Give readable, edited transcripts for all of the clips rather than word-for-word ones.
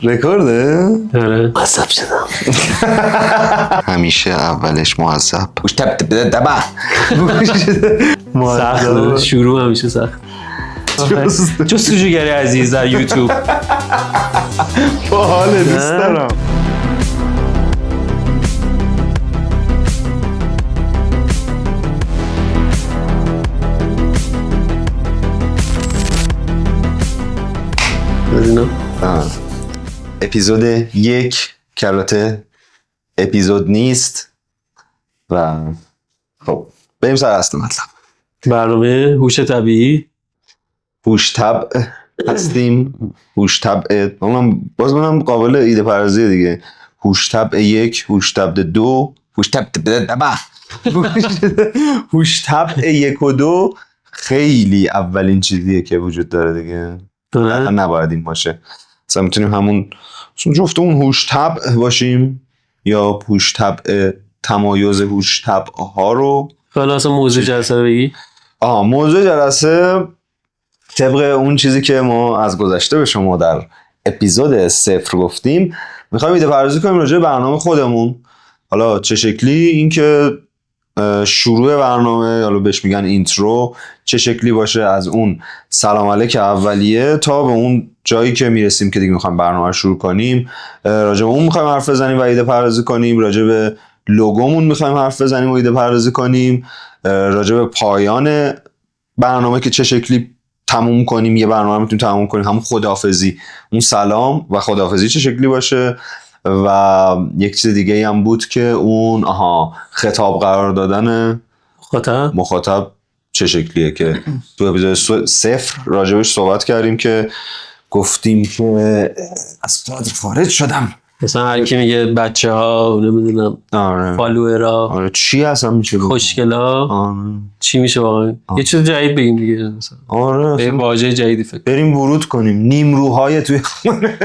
رکورده؟ آره معذب شدم. همیشه اولش معذب. گوش تب تب دبا. سخت شروع همیشه سخت. جستجوگری عزیز در یوتیوب. باحاله دوست دارم. اپیزود 1 که البته اپیزود نیست و خب بریم سر اصل مطلب. برنامه هوش طبیعی، هوش طبع هستیم. هوش طبع باز قابل ایده پردازی دیگه. هوش طبع 1، هوش طبع 2، گوش تب تب دبا. هوش طبع 1 و 2 خیلی اولین چیزیه که وجود داره دیگه. نباید این باشه. مثلا میتونیم همون جفت اون هوش طبع باشیم یا هوش طبع تمایز هوش طبع ها رو. حالا اصلا موضوع جلسه بگی؟ موضوع جلسه طبق اون چیزی که ما از گذشته به شما در اپیزود 0 گفتیم، میخوایم ایده پردازی کنیم راجع به برنامه خودمون. حالا چه شکلی، این که شروع برنامه، حالا بهش میگن اینترو، چه شکلی باشه از اون سلام علیک اولیه تا به اون جایی که میرسیم که دیگه میخوایم برنامه رو شروع کنیم. راجع به اون میخوایم حرف بزنیم و ایده پردازی کنیم. راجع به لوگومون میخوایم حرف بزنیم و ایده پردازی کنیم. راجع به پایان برنامه که چه شکلی تموم کنیم، یه برنامه میتونیم تموم کنیم، همون خداحافظی، اون سلام و خداحافظی چه شکلی باشه. و یک چیز دیگه هم بود که اون خطاب قرار دادن مخاطب چه شکلیه که تو اپیزود 0 راجبش صحبت کردیم که گفتیم که از کادر خارج شدم. مثلا هر کی میگه بچه ها نمیدونم فالوورا، آره چی اصلا میشه خوشگلا، چی میشه واقعا؟ یه چیز جدید بگیم دیگه مثلا. آره بریم واژه جدیدی فکر بریم ورود کنیم. نیمروهای توی خونه،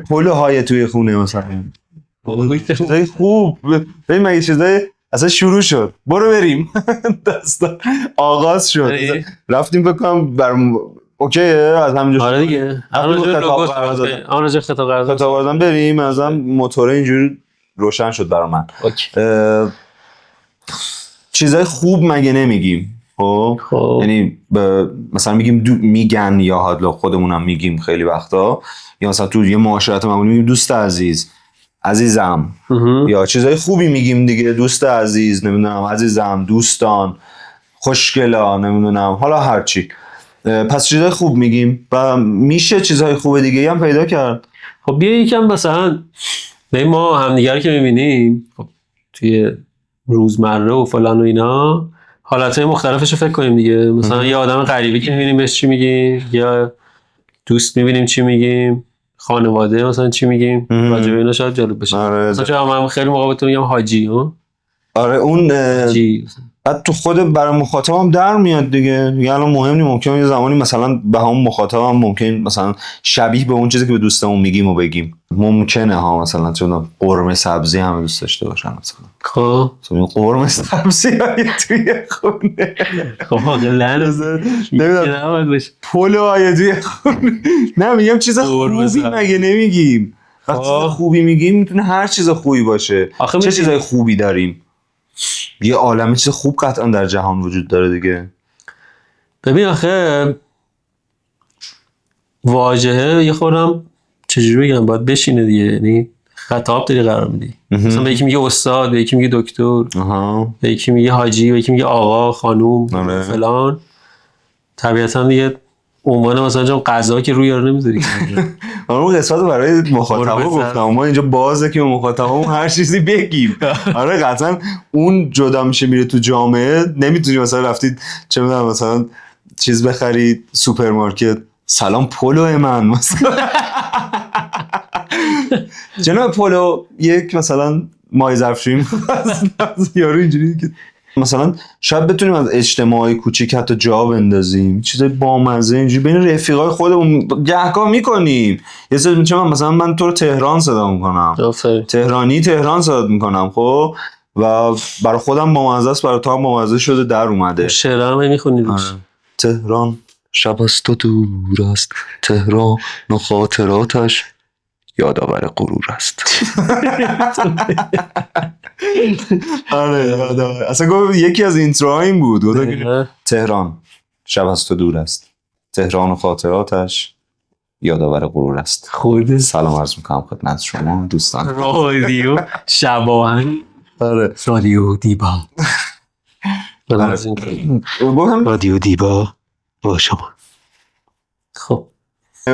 پلوهای توی خونه مثلا. چیزای خوب بریم. مگه چیزای اصلا شروع شد، برو بریم. دستا آغاز شد، رفتیم بکنم اوکیه از همینجا. آره دیگه آن خطاب قرارداد بریم. ازم موتور اینجوری روشن شد برای من. چیزای خوب مگه نمیگیم؟ خب یعنی مثلا میگیم میگن، یا حالا خودمونم میگیم خیلی وقتا، یا مثلا تو یه معاشرت معمولی میگیم دوست عزیز، عزیزم، یا چیزای خوبی میگیم دیگه. دوست عزیز، نمیدونم عزیزم، دوستان، خوشگلا، نمیدونم، حالا هرچی. پس چیزای خوب میگیم و میشه چیزهای خوب دیگه هم پیدا کرد. خب بیا یکم مثلا ما همدیگر که میبینیم خب توی روزمره و فلان و اینا حالتهای مختلفش رو فکر کنیم دیگه. مثلا یه آدم غریبی که میبینیم بهش چی میگیم، یا دوست میبینیم چی میگیم، خانواده مثلا چی میگیم. راجع به اینا شاید جالب بشه. مثلا من خیلی موقع بهتون میگم حاجی. آره اون بعد تو خود برای مخاطبم در میاد دیگه. الان مهم نیست، ممکنه یه زمانی مثلا به همون مخاطبم ممکن مثلا شبیه به اون چیزی که به دوستمون میگیم و بگیم. ممکنه ها مثلا چون قرمه سبزی هم دوست داشته باشن مثلا. خب این قرمه سبزی های توی خونه. خب واقعا نمیدونم پلو های توی خونه. نه میگم چیز خوبی مگه نمیگیم؟ وقتی چیز خوبی میگیم میتونه هر چیز خوبی باشه. چه چیزای خوبی داریم؟ یه عالمه چیز خوب قطعا در جهان وجود داره دیگه. ببین آخه واژهه یه خورم چجوری بگم باید بشینه دیگه. یعنی خطاب داری قرار میدی. مثلا به یکی میگه استاد، به یکی میگه دکتر، به یکی میگه حاجی، به یکی میگه آقا، خانوم، فلان. طبیعتا دیگه عنوان مثلا چون غذا که روی یارو نمیذاری. اون قسمت برای مخاطبا گفتم، ما اینجا بازه که مخاطبمون هر چیزی بگیم. آره قطعا اون جدا میشه میره تو جامعه. نمیتونی مثلا رفتید چه میدونم مثلا چیز بخرید سوپرمارکت، سلام پلو من مثلا جناب پلو یک مثلا مای ظرفشویی یارو اینجوری که مثلا شاید بتونیم از اجتماعی کوچیک حتی جا بندازیم، چیزای بامزه اینجوری بین رفیقای خودمون گهگاه میکنیم. یه سری میگم مثلا من تو رو تهران صدا میکنم، تهرانی تهران صدا میکنم، خب و برای خودم بامزه است، برای تو هم بامزه شده در اومده. شعرام میخونید؟ تهران شب از تو دور است تهران و خاطراتش یادآور غرور است. آره یادآور. اصلا گفت یکی از اینتروها این بود تهران شب از تو دور است تهران و خاطراتش یادآور غرور است. خورده سلام عرض میکنم خدمت شما دوستان. رادیو شباهن. آره رادیو دیبا. گفتم رادیو دیبا با شما. خب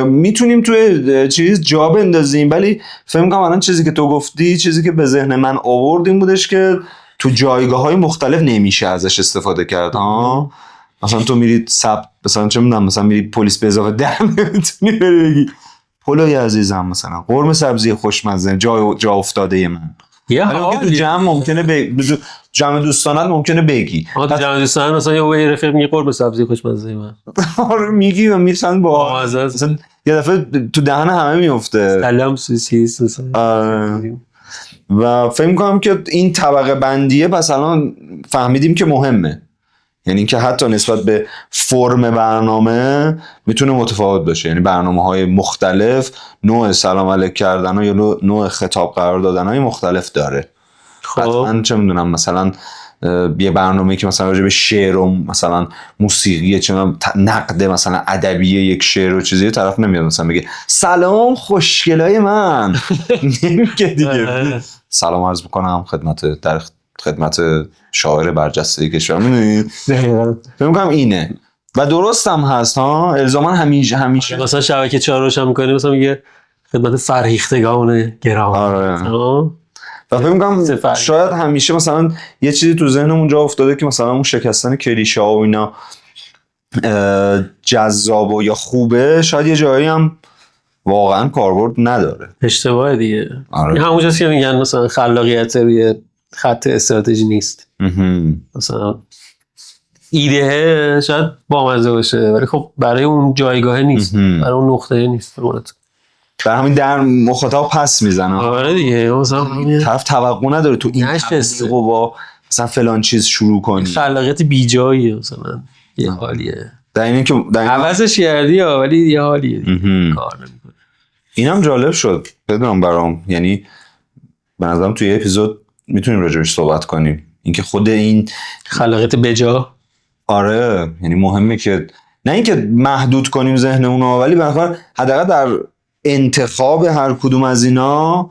میتونیم توی چیز جا بندازیم، ولی فهم کنم الان چیزی که تو گفتی چیزی که به ذهن من آورد این بودش که تو جایگاه‌های مختلف نمیشه ازش استفاده کرد. مثلا تو میری مثلا چه میدونم مثلا میری پلیس به اضافه 10 نمیتونی بری بگی پلوی عزیزم مثلا قرمه سبزی خوشمزه جا افتاده من. یا تو جمع ممکنه جمع دوستانت ممکنه بگی. تو جمع دوستان مثلا یه رفیق میگه قرمه سبزی خوشمزه من. آره میگی و میرسن با مثلا یه دفعه تو دهن همه میفته سلام سوسیس مثلا. و فکر می‌کنم که این طبقه بندیه پس الان فهمیدیم که مهمه، یعنی اینکه حتی نسبت به فرم برنامه میتونه متفاوت باشه، یعنی برنامه‌های مختلف نوع سلام علیک کردن و یا نوع خطاب قرار دادن های مختلف داره. قطعاً چه میدونم مثلا یه برنامه‌ای که مثلا راجع به شعر و مثلا موسیقی چه نقد مثلا ادبی یک شعر و چیزی طرف نمیاد مثلا بگه سلام خوشگلای من نمیگه دیگه سلام عرض میکنم خدمت شاعر برجسته کشور. میدونید فکر می‌کنم اینه و درست هم هست ها. الزاما همیشه مثلا شبکه 4 روشن می‌کنه مثلا میگه خدمت فرهیختگان گرامی. آره. و فکر می‌کنم شاید همیشه مثلا یه چیزی تو ذهنمون جا افتاده که مثلا اون شکستن کلیشه‌ها و اینا جذاب و یا خوبه، شاید یه جایی هم واقعا کاربرد نداره. اشتباه دیگه. آره. همونجاست که میگن مثلا خلاقیت روی خط استراتژی نیست. مثلا ایده شاید بامزه باشه ولی خب برای اون جایگاه نیست، برای اون نقطه نیست. برای همین در مخاطب پس میزنه. آره دیگه مثلا طرف توقع نداره تو این تبلیغ و با مثلا فلان چیز شروع کنی. خلاقیت بیجاییه مثلا یه حالیه در اینه که عوضش کردی ولی یه حالیه کار نمیکنه. اینم جالب شد بدونم برام، یعنی به نظرم توی اپیزود میتونیم راجعش صحبت کنیم اینکه خود این خلاقیت بجا. آره یعنی مهمه که نه اینکه محدود کنیم ذهن اونو، ولی به هر حداقل در انتخاب هر کدوم از اینا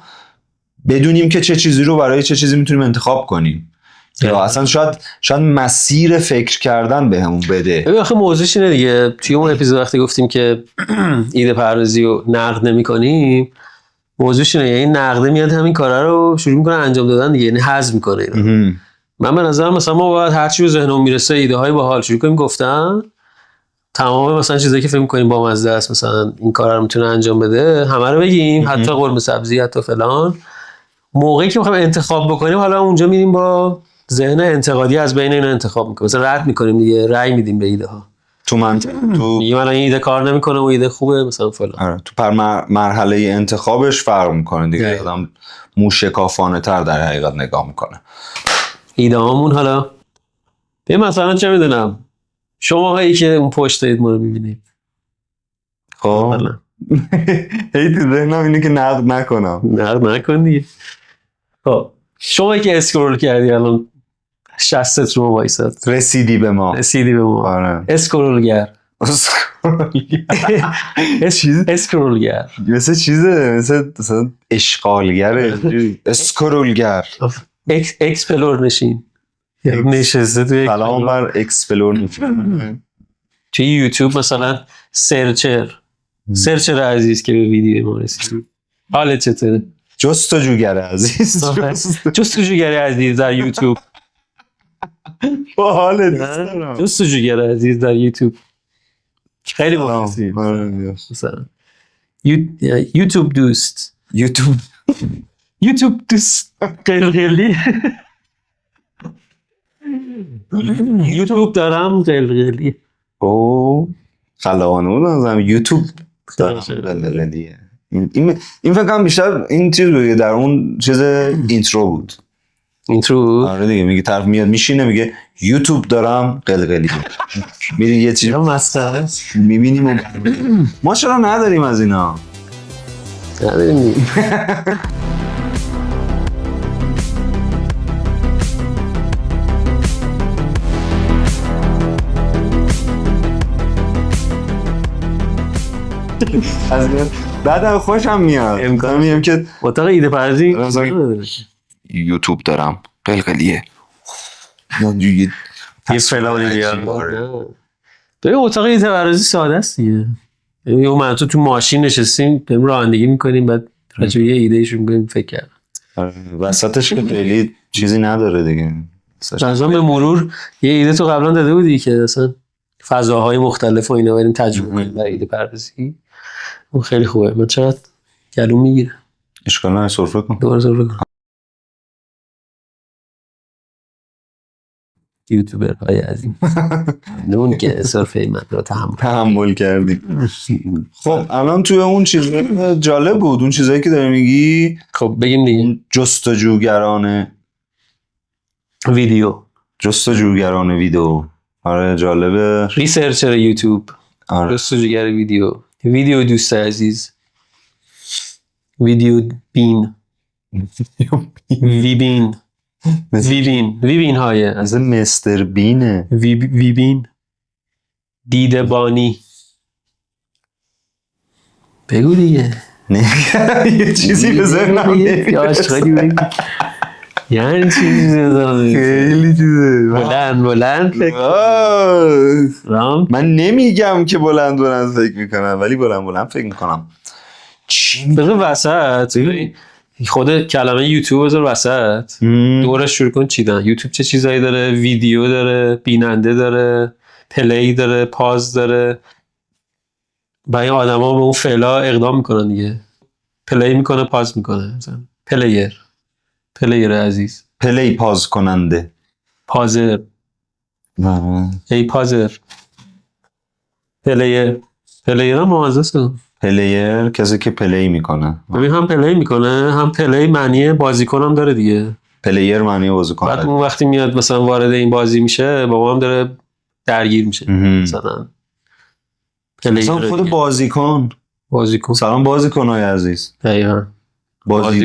بدونیم که چه چیزی رو برای چه چیزی میتونیم انتخاب کنیم یا اصلا شاید مسیر فکر کردن بهمون بده. ببین آخه موضوعش اینه دیگه، توی اون اپیزود وقتی گفتیم که ایده پردازی رو نقد نمی‌کنیم، موضوعش اینه یعنی نقده میاد همین کارا رو شروع میکنه انجام دادن دیگه، یعنی حذف میکنه اینا. من به نظرم مثلا ما باید هر چی رو ذهنمون میرسه ایده های باحال شروع کنیم گفتن، تمام مثلا چیزایی که فکر می‌کنیم با مزه است مثلا این کارا رو میتونه انجام بده همه رو بگیم، حتی قرمه سبزی حتی فلان. موقعی که می‌خوایم انتخاب بکنیم حالا اونجا میریم با ذهن انتقادی از بین اینا انتخاب می‌کنیم، مثلا رد می‌کنیم دیگه، رأی میدیم به ایده ها. تو میگم من این ایده کار نمی‌کنه و ایده خوبه مثلا فلان. آره تو پر مرحله انتخابش فرق می‌کنه دیگه، آدم موشکافانه‌تر در حقیقت نگاه می‌کنه. ایده هامون حالا به مثلا چه میدونم شما هایی که اون پشت اید ما رو میبینید، خب هی تو ذهنم اینه که نقد نکن دیگه. خب شما که اسکرول کردی الان 60 رو وایساد رسیدی به ما آره. اسکرولگر اسکرولگر مثل چیزه، مثل اشغالگره. اسکرولگر اکسپلور نشین نشسته توی سلام بر اکسپلور نشین. توی یوتیوب مثلا سرچر عزیز که به ویدیو ما رسید، حالت چطوره؟ جستجوگر عزیز در یوتیوب با حالت دارم. جستجوگر عزیز در یوتیوب خیلی مخصوصی مثلا یوتیوب دوست قلقلی یوتیوب دارم قلقلی خلاقانه بودم یوتیوب دارم قلقلیه. این فکر کنم بیشتر این چیز بود در اون چیز اینترو بود اینترو آره دیگه، میگه طرف میاد میشینه میگه یوتیوب دارم قلقلی میری یه چیزی مسخره میبینیم ما چرا نداریم از اینا؟ نداریم دیگه. از بعدم خوشم میاد امکان میگم که اتاق ایده پردازی یوتیوب دارم قلقلیه. یه فلانی بیاد. ببین اتاق ایده پردازی ساده است دیگه. یعنی من تو ماشین نشستیم داریم رانندگی میکنیم بعد راجع به یه ایده شروع میکنیم فکر کردن. وسطش که خیلی چیزی نداره دیگه. مثلا به مرور یه ایده تو قبلا داده بودی که اصلا فضاهای مختلف و اینا بریم تجربه کنیم برای ایده پردازی. اون خیلی خوبه. من چقدر گلوم میگیره. اشکال نداره، سرفه کن. دوباره سرفه کن. یوتیوبر های عظیم نون که سرفه من رو تحمل کردیم. خب الان توی اون چیز جالب بود، اون چیزایی که داری میگی. خب بگیم دیگه. جستجوگران ویدیو. آره جالبه. ریسرچر یوتیوب، آره. جستجوگر ویدیو دوست عزیز، ویدیو بین ویبین های از مستر بینه. ویبین دیده بانی. بگو دیگه. نه یه چیزی به ذهنم یعنی چیزی خیلی چیزه بلند من نمیگم که بلند فکر میکنم ولی بلند فکر میکنم. چی بذار وسط خود کلمه یوتیوب بذار وسط دورش شروع کن چیدن. یوتیوب چه چیزایی داره؟ ویدیو داره، بیننده داره، پلی داره، پاز داره. برای آدم ها به اون فعلا اقدام میکنن دیگه. پلی میکنه، پاز میکنه. پلیر عزیز، پلی پاز کننده، پازر، ای پازر، پلیر هم موازه. پلیر کسی که پلی میکنه. ببین هم پلی میکنه هم پلی معنی بازیکن هم داره دیگه. پلیر معنی بازیکن. بعد اون وقتی میاد مثلا وارد این بازی میشه بابا هم داره درگیر میشه مثلا خود بازیکن. سلام بازیکنای عزیز. دقیقاً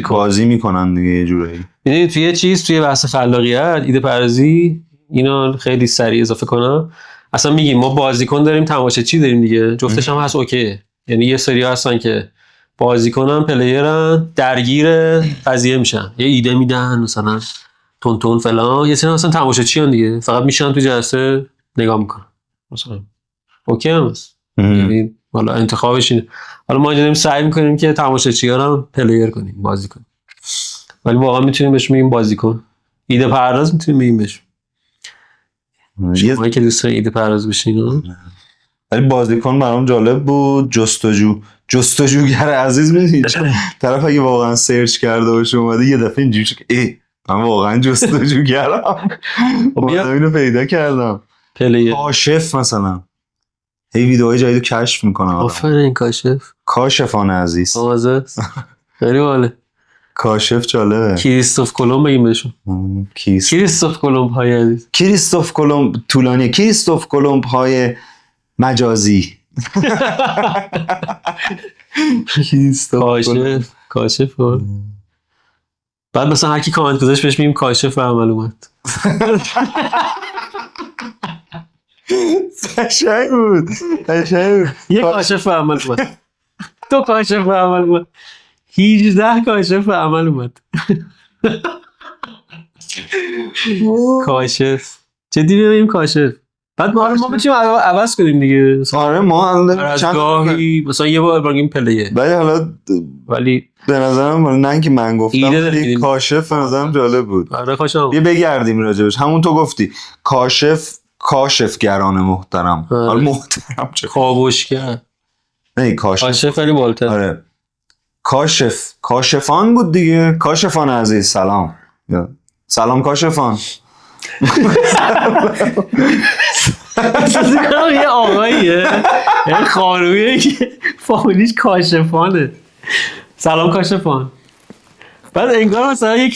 بازی میکنن دیگه یه جورایی. یعنی توی بحث خلاقیت ایده پردازی اینا خیلی سریع اضافه کنم. اصلا میگیم ما بازیکن داریم تماشاچی داریم دیگه، جفتش هم هست. اوکی، یعنی یه سری هستن که بازیکنن پلیرن درگیر قضیه میشن، یه ایده میدن مثلا تون فلان. یه سری مثلا تماشاچی ان دیگه، فقط میشن تو جلسه نگاه میکنن مثلا. اوکی هم هست. یعنی والا انتخابش اینه. حالا ما داریم سعی میکنیم که تماشاچی‌ها رو پلیر کنیم، بازی کنیم. ولی واقعا میتونیم بهش بگیم بازیکن. ایده پرداز میتونیم بگیم بهش. شما که دوست دارین ایده پرداز بشین. ولی بازیکن برام جالب بود. جستجوگر عزیز میدید طرف اگه واقعا سرچ کرده باشه اومده یه دفعه اینجوری شد که من واقعا جستجوگرم. اینو پیدا کردم. کاشف مثلا هی ویدیوهای جدید کشف میکنم. آفرین کاشفان عزیز. آوازه خیلی باله. کاشف جالبه. کریستوف کلمب بگیم بهشون. کریستوف کلمب های عزیز. کریستوف کلمب طولانی. کریستوف کلمب های مجازی. کاشف بعد مثلا هر کی کامنت گذاشت بهش میگیم کاشف و عمل اومد. قشنگ بود. یه کاشف و عمل اومد. 2 کاشف و عمل اومد. 18 کاشف و عمل اومد. کاشف جدی ببینیم کاشف. بعد ما بتونیم عوض کنیم دیگه. آره ما چند گاهی مثلا یه بار بگیم پلیه. ولی به نظرم نه که من گفتم کاشف به نظرم جالب بود. آره کاشف. بیا بگردیم راجبش. همون تو گفتی کاشفگران محترم. حالا محترم چه کاوشگر. نه کاشف خیلی بالاتر. آره کاشفان بود دیگه. کاشفان عزیز سلام کاشفان. یه آقاییه یه خانویه که فامیلیش کاشفانه. سلام کاشفان. بعد انگار مثلا یه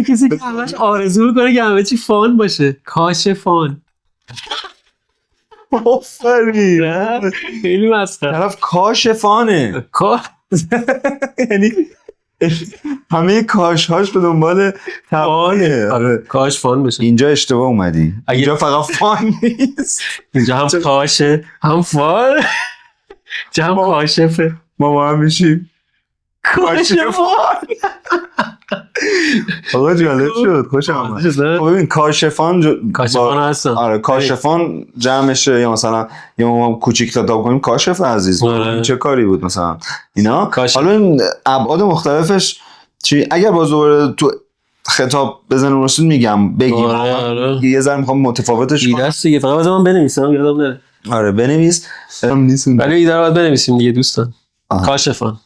کسی که همش آرزو میکنه که همه چی فان باشه. کاش فان. آفرین. نه خیلی مسخره. طرف کاشفانه. یعنی همه کاشهاش به دنبال فانه. آره. کاش فان بشه. اینجا اشتباه اومدی. اینجا فقط فان نیست. اینجا هم کاشه هم فان. اینجا هم کاشفه. ما با هم میشیم کاشفان. آقا جالب شد. خوشم آمد. خب ببین کاشفان هستن. آره کاشفان جمعشه، یا مثلا یا ما کوچیک خطاب کنیم کاشف عزیز. چه کاری بود مثلا اینا. حالا این ابعاد مختلفش چی؟ اگر باز دوباره تو خطاب بزنیم رسول میگم بگیم. یه ذره میخوام متفاوتش کنم. ایده‌ست دیگه. فقط من بنویسم یادم نره. آره بنویس. ولی ایده رو باید بنویسیم دیگه دوستان. کاشفان.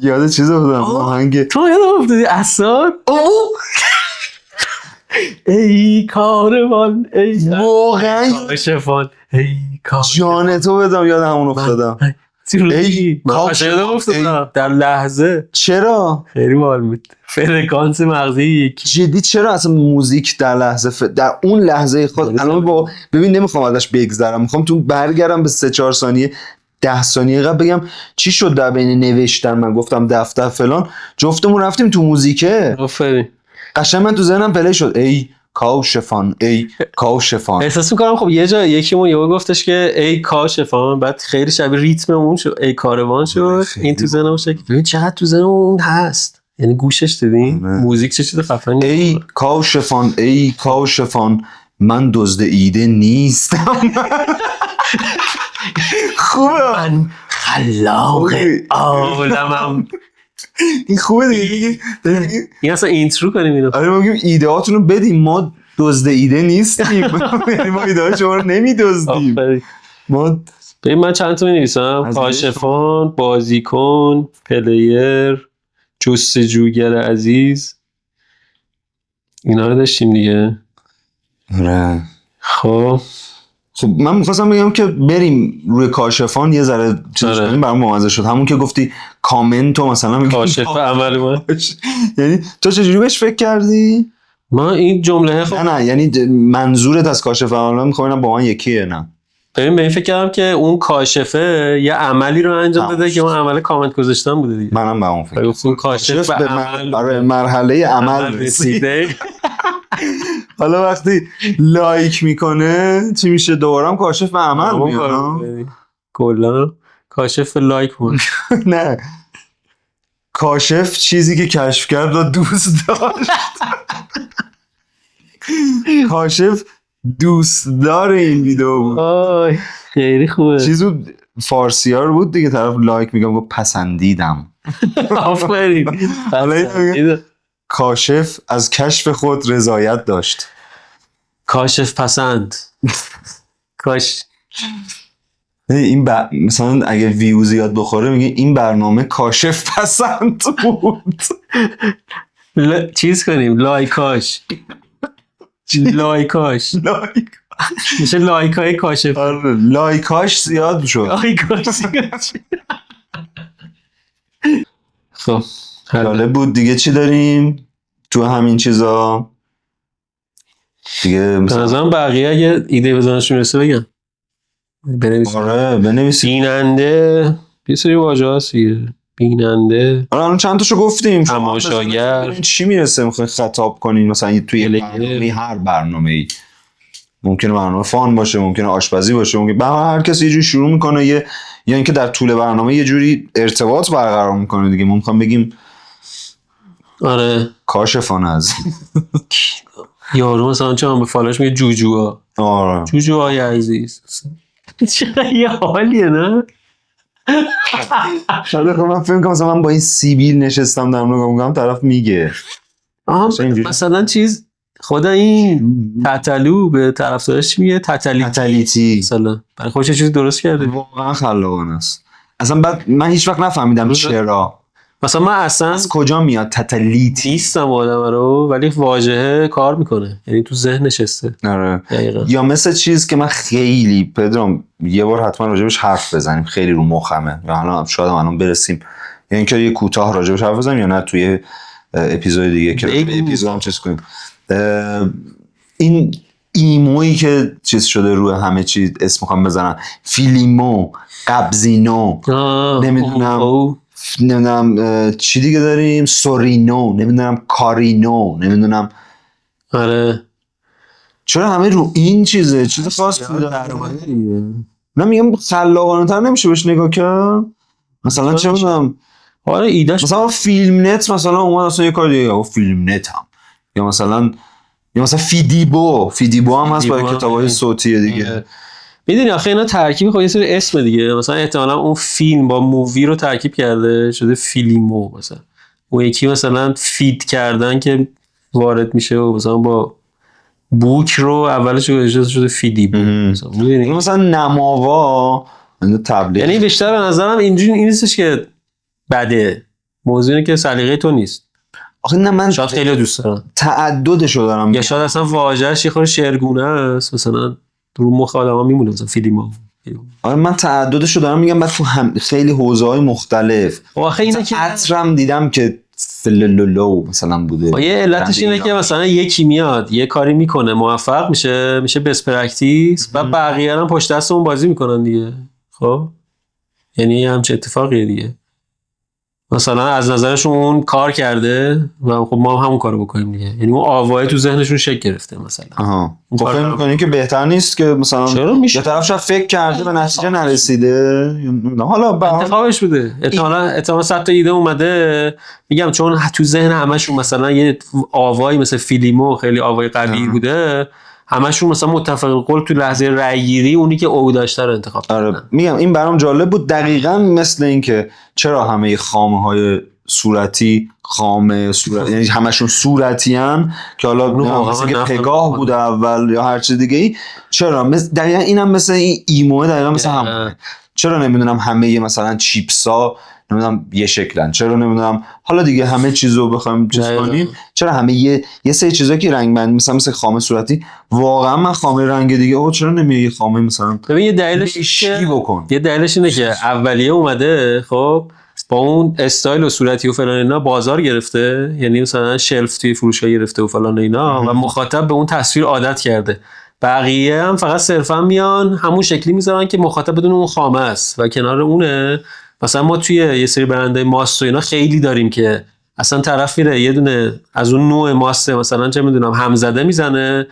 یاد چیز افتادم آهنگ تو یادم افتادی اسد. ای کاروان ای واقعا کاشفان ای جان تو بدم یاد همون افتادم. ای یادم افتادم در لحظه. چرا؟ خیلی باحال بود. فرکانس مغزی جدی چرا اصلا موزیک در لحظه در اون لحظه خود الان با ببین نمیخوام ازش بگذرم، میخوام تو برگردم به 3-4 ثانیه 10 ثانیه قبل بگم چی شد در بین نوشتن من گفتم دفتر فلان جفتمون رفتیم تو موزیکه. آفرین. قشنگ من تو ذهنم پلی شد ای کاشفان ای کاشفان. احساس میکنم خب یه جا یکیمون یهو گفتش که ای کاشفان، بعد خیلی شبیه ریتم اون شد ای کاروان شد. این تو ذهنم شد ببین چقدر تو ذهنم اون هست، یعنی گوشش دیدین موزیک چه چیز خفنی. ای کاشفان ای کاشفان من دزد ایده نیستم. خوبه. من خلاق عالمم. این خوبه دیگه. این اصلا اینترو کنیم اینو. آره ما میگیم ایده هاتون رو بدیم، ما دزد ایده نیستیم. یعنی ما ایده ها شما رو نمیدزدیم. ما ببین من چند تا می‌نویسم: کاشفان، بازیکن، پلیر، جستجوگر عزیز. اینا رو داشتیم دیگه. آره. خب من می‌خواستم بگم که بریم روی کاشفان یه ذره چیزش کنیم، برام ممزه شد. همون که گفتی کامنتو مثلا کاشف عمل من. یعنی تو چجوری بهش فکر کردی؟ ما این جمله خب نه یعنی منظورت از کاشف عمل می‌خوام ببینم با من یکیه نه. ببین به این فکر کردم که اون کاشفه یه عملی رو انجام داده که اون عمل کامنت گذاشتن بوده دیگه. منم به اون فکر گفتم کاشف به عمل مرحله عمل رسیده. حالا وقتی لایک میکنه چی میشه؟ دوباره هم کاشف به عمل میاد. کلا کاشف لایک بود. نه کاشف چیزی که کشف کرد و دوست داشت. کاشف دوست دار این ویدیو بود. آی خیلی خوبه. چیزو فارسی ها رو بود دیگه، طرف لایک میگم گفت پسندیدم. آفرین. کاشف از کشف خود رضایت داشت. کاشف پسند. کاش این مثلا اگه ویو زیاد بخوره میگه این برنامه کاشف پسند بود. چیز کنیم لایکاش. لایکاش میشه لایکای کاشف. لایکاش زیاد شد. لایکاش زیاد شد. خب حالا بود دیگه چی داریم تو همین چیزا دیگه؟ مثلا بقیه اگه ایده بزنشون رسه بگم بنویسیم. آره بنویسیم. بیننده یه سری واژه هست دیگه. بیننده الان چند تاشو گفتیم. تماشاگر چی میرسه میخواین خطاب کنین مثلا توی هر برنامه‌ای؟ ممکنه برنامه فان باشه، ممکنه آشپزی باشه، ممکنه هر کسی یه جوری شروع میکنه یا اینکه در طول برنامه یه جوری ارتباط برقرار میکنه دیگه. ما میخوام بگیم آره کاشفان از یارو مثلا چون به فالوش میگه جوجوها. آره جوجوهای عزیز. چقدر یه حالیه نه؟ شاید خب من فکر کنم مثلا من با این سیبیل نشستم دارم نگاه میکنم طرف میگه مثلا چیز خدا این تتلو به طرفدارش میگه تتلیتی مثلا برای خودش چیز درست کرده. واقعا خلاقانه است. اصلا بعد من هیچ وقت نفهمیدم چرا. مثلا من اصلا از کجا میاد تتلیتی؟ نیستم آدم رو ولی واژه کار میکنه، یعنی تو ذهن نشسته. آره. یا مثل چیز که من خیلی پدرام یه بار حتما راجبش حرف بزنیم، خیلی رو مخمه، یا حالا شاید الان برسیم یعنی که یه کوتاه راجبش حرف بزنیم یا نه توی اپیزود دیگه که اپیزود هم چیز کنیم. این ایمویی که چیز شده روی همه چی اسم میخوام بزنم، فیلیمو، قبزینو، نمیدونم چی دیگه داریم، سورینو، نمیدونم کارینو، نمیدونم. آره چرا همه رو این چیزه چیز خاص نه میگم خلاقانه تر نمیشه بهش نگاه کرد؟ مثلا چه میدونم آره ایدهش مثلا فیلم نت مثلا اومد اصلا یه کار دیگه فیلم نت هم یا مثلا فیدیبو هم هست برای کتابای صوتی دیگه. میدونی آخه اینا ترکیب خب یه سری اسم دیگه، مثلا احتمالاً اون فیلم با مووی رو ترکیب کرده شده فیلیمو، مثلا اون یکی مثلا فید کردن که وارد میشه و مثلا با بوک رو اولش گذاشته شده فیدیبو. مثلا نماوا تبلیغ، یعنی بیشتر به نظرم اینجوری این نیستش که بده، موضوع اینه که سلیقه تو نیست. آخه نه من شاید خیلی دوست دارم تعددشو دارم یا شاید اصلا واژه‌اش یه خورده شعرگونه است، مثلا رو مخ آدما میمونه مثلا فیلیمو. آره من تعددشو دارم میگم بعد تو هم خیلی حوزه‌های مختلف. آخه اینه که عطرم دیدم که فللولو مثلا بوده. یه علتش اینه که مثلا یکی میاد یه کاری میکنه موفق میشه بس پرکتیس و بقیه هم پشت دست اون بازی میکنن دیگه. خب یعنی همچه اتفاقیه دیگه، مثلا از نظرشون اون کار کرده و خب ما هم همون کارو بکنیم دیگه، یعنی اون آوای تو ذهنشون شکل گرفته مثلا. خب فکر می‌کنی که بهتر نیست که مثلا یه طرف شاید فکر کرده به نتیجه نرسیده، حالا انتخابش بوده، احتمالاً 100 تا ایده اومده، میگم چون تو ذهن همشون مثلا یه آوایی مثل فیلیمو خیلی آوای قوی بوده، همشون مثلا متفق قول تو لحظه رأی گیری اونی که او داشته رو انتخاب کردن. میگم این برام جالب بود، دقیقاً مثل این که چرا همه خامه‌های صورتی یعنی همشون صورتی ان که حالا مثلا که پگاه بوده اول یا هر چیز دیگه ای، چرا دقیقاً اینم مثل این ایموه دقیقاً مثل هم، چرا نمیدونم همه مثلا چیپسا نمیدونم یه شکلن، چرا نمیدونم حالا دیگه همه چیزو بخوایم چیز کنیم چرا همه یه سری چیزا که رنگ بند مثلا خامه صورتی، واقعا من خامه رنگ دیگه چرا نمیگه خامه مثلا ببین یه دلیلش اینه که اولیه اومده خب با اون استایل و صورتی و فلان اینا بازار گرفته، یعنی مثلا شلف توی فروشگاه گرفته و فلان اینا و مخاطب به اون تصویر عادت کرده، بقیه هم فقط صرفا میان همون شکلی میذارن که مخاطب بدون اون خامه است و کنار اونه. مثلا ما توی یه سری برندهای ماست و اینا خیلی داریم که اصلا طرف میره یه دونه از اون نوع ماست مثلا چه میدونم همزده میزنه،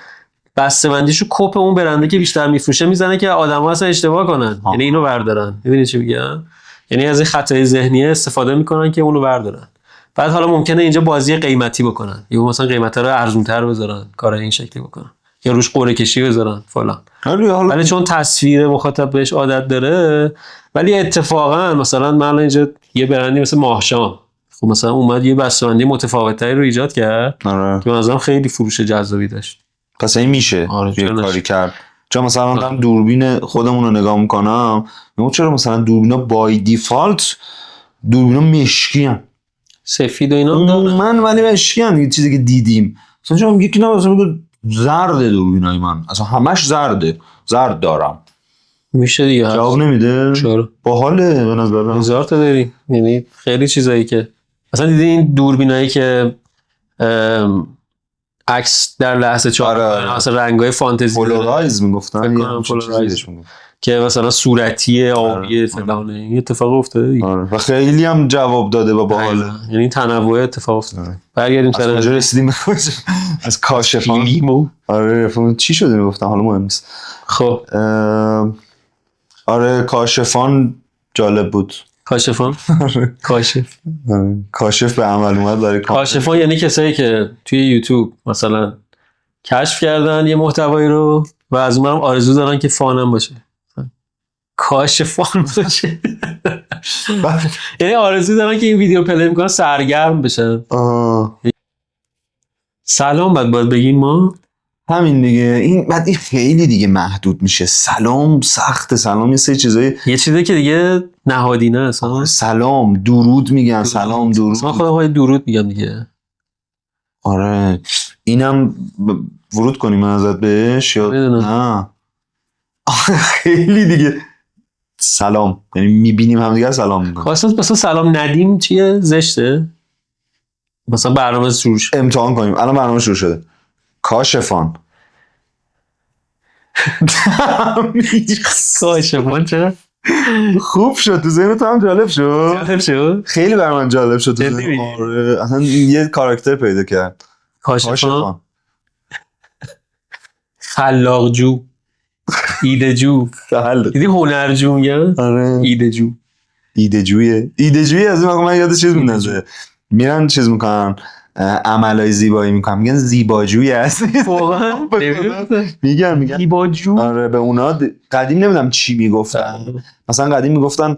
بسته‌بندیشو کپ اون برنده که بیشتر میفروشه میزنه که آدم‌ها اصلا اشتباه کنن، یعنی اینو بردارن. می‌بینی چی میگم؟ یعنی از این خطای ذهنیه استفاده میکنن که اونو بردارن. بعد حالا ممکنه اینجا بازی قیمتی بکنن یا مثلا قیمتا رو ارزان‌تر بذارن، کار این شکلی بکنن یا روش قرعه کشی بذارن فلان. ولی چون تصویر مخاطب بهش عادت داره، ولی اتفاقا مثلا من اینجا یه برندی مثل ماهشام خب مثلا اومد یه بسته‌بندی متفاوت‌تری رو ایجاد کرد که مثلا خیلی فروش جذابی داشت. پس این میشه یه کاری کرد. چون مثلا من دوربین خودمون رو نگاه میکنم میگم چرا مثلا دوربینا بای دیفالت دوربینا مشکی ان، سفید و اینا دارن من ولی مشکی ان، یه چیزی که دیدیم مثلا چون یکی نه مثلا زرد دوربینای من اصلا همش زرد دارم میشه دیگه جواب نمیده. چرا باحاله به نظرم. هزار تا داری، یعنی خیلی چیزایی که مثلا دیدی این دوربینایی که عکس در لحظه چاپ مثلا رنگای فانتزی پولارایز میگفتن که مثلا صورتی آبی فلان، این اتفاق افتاده دیگه و خیلی هم جواب داده و باحاله، یعنی تنوع اتفاق افتاده. برگردیم سر کجا رسیدیم از کاشفان. آره چی شده میگفتن حالا مهم نیست. خب آره کاشفان جالب بود. کاشف به عمل اومد برای کاشفان یعنی کسایی که توی یوتیوب مثلا کشف کردن یه محتوایی رو و از اونم آرزو دارن که فانم باشه، کاشفان باشه. یعنی آرزو دارن که این ویدیو پلی میکنن سرگرم بشن. سلام باید بگیم ما همین دیگه. این بعد این خیلی دیگه محدود میشه. سلام سخته، سلام یه سری چیزایی، یه چیزی که دیگه نهادینه است. سلام درود میگن، سلام درود، من خودم درود میگم دیگه. آره اینم ورود کنیم من ازت بهش یا نه؟ خیلی دیگه سلام، یعنی میبینیم همدیگه سلام میکنیم. خواستم مثلا سلام ندیم چیه زشته؟ مثلا برنامه شروع شد. امتحان کنیم. الان برنامه شروع شده. کاشفان. کاشفان چرا؟ خوب شد تو ذهن تو هم جالب شد. جالب شد؟ خیلی برای من جالب شد تو جدی ذهن. میگی؟ آره اصلا یه کاراکتر پیدا کرد. کاشفان. خلاق جو، ایده جو. دیدی هنرجو میگن؟ آره ایده جو. ایده جویی از این من یاد چیز میندازه. میرن چیز میکنن عملای زیبایی میکنن میگن زیباجویی هستی. واقعا میگن زیباجو. آره به اونا قدیم نمیدونم چی میگفتن. مثلا قدیم میگفتن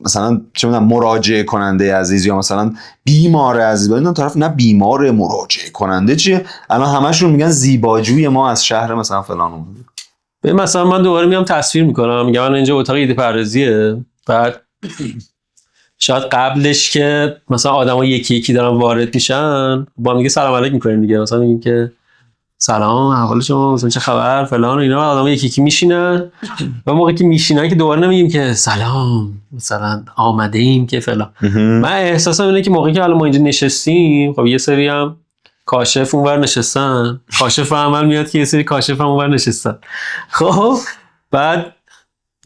مثلا چه میدونم مراجعه کننده عزیز یا مثلا بیمار عزیز. این طرف نه بیمار، مراجعه کننده چیه؟ الان همشون میگن زیباجوی ما از شهر مثلا فلان اومده. مثلا من دوباره میام تصویر میکنم، میگم من اینجا اتاق ایده پردازیه، بعد شاید قبلش که مثلا آدما یکی یکی دارن وارد میشن با هم دیگه سلام علیک میکنیم دیگه، مثلا میگیم که سلام احوال شما، مثلا چه خبر فلان و اینا. آدما یکی یکی میشینن و موقعی که میشینن که دوباره نمیگیم که سلام مثلا آمده ایم که فلان. من احساسم اینه که موقعی که الان ما اینجا نشستیم، خب یه سری هم کاشف اونور نشستن، کاشف عمل میاد که یه سری کاشف هم اونور نشستن. خب بعد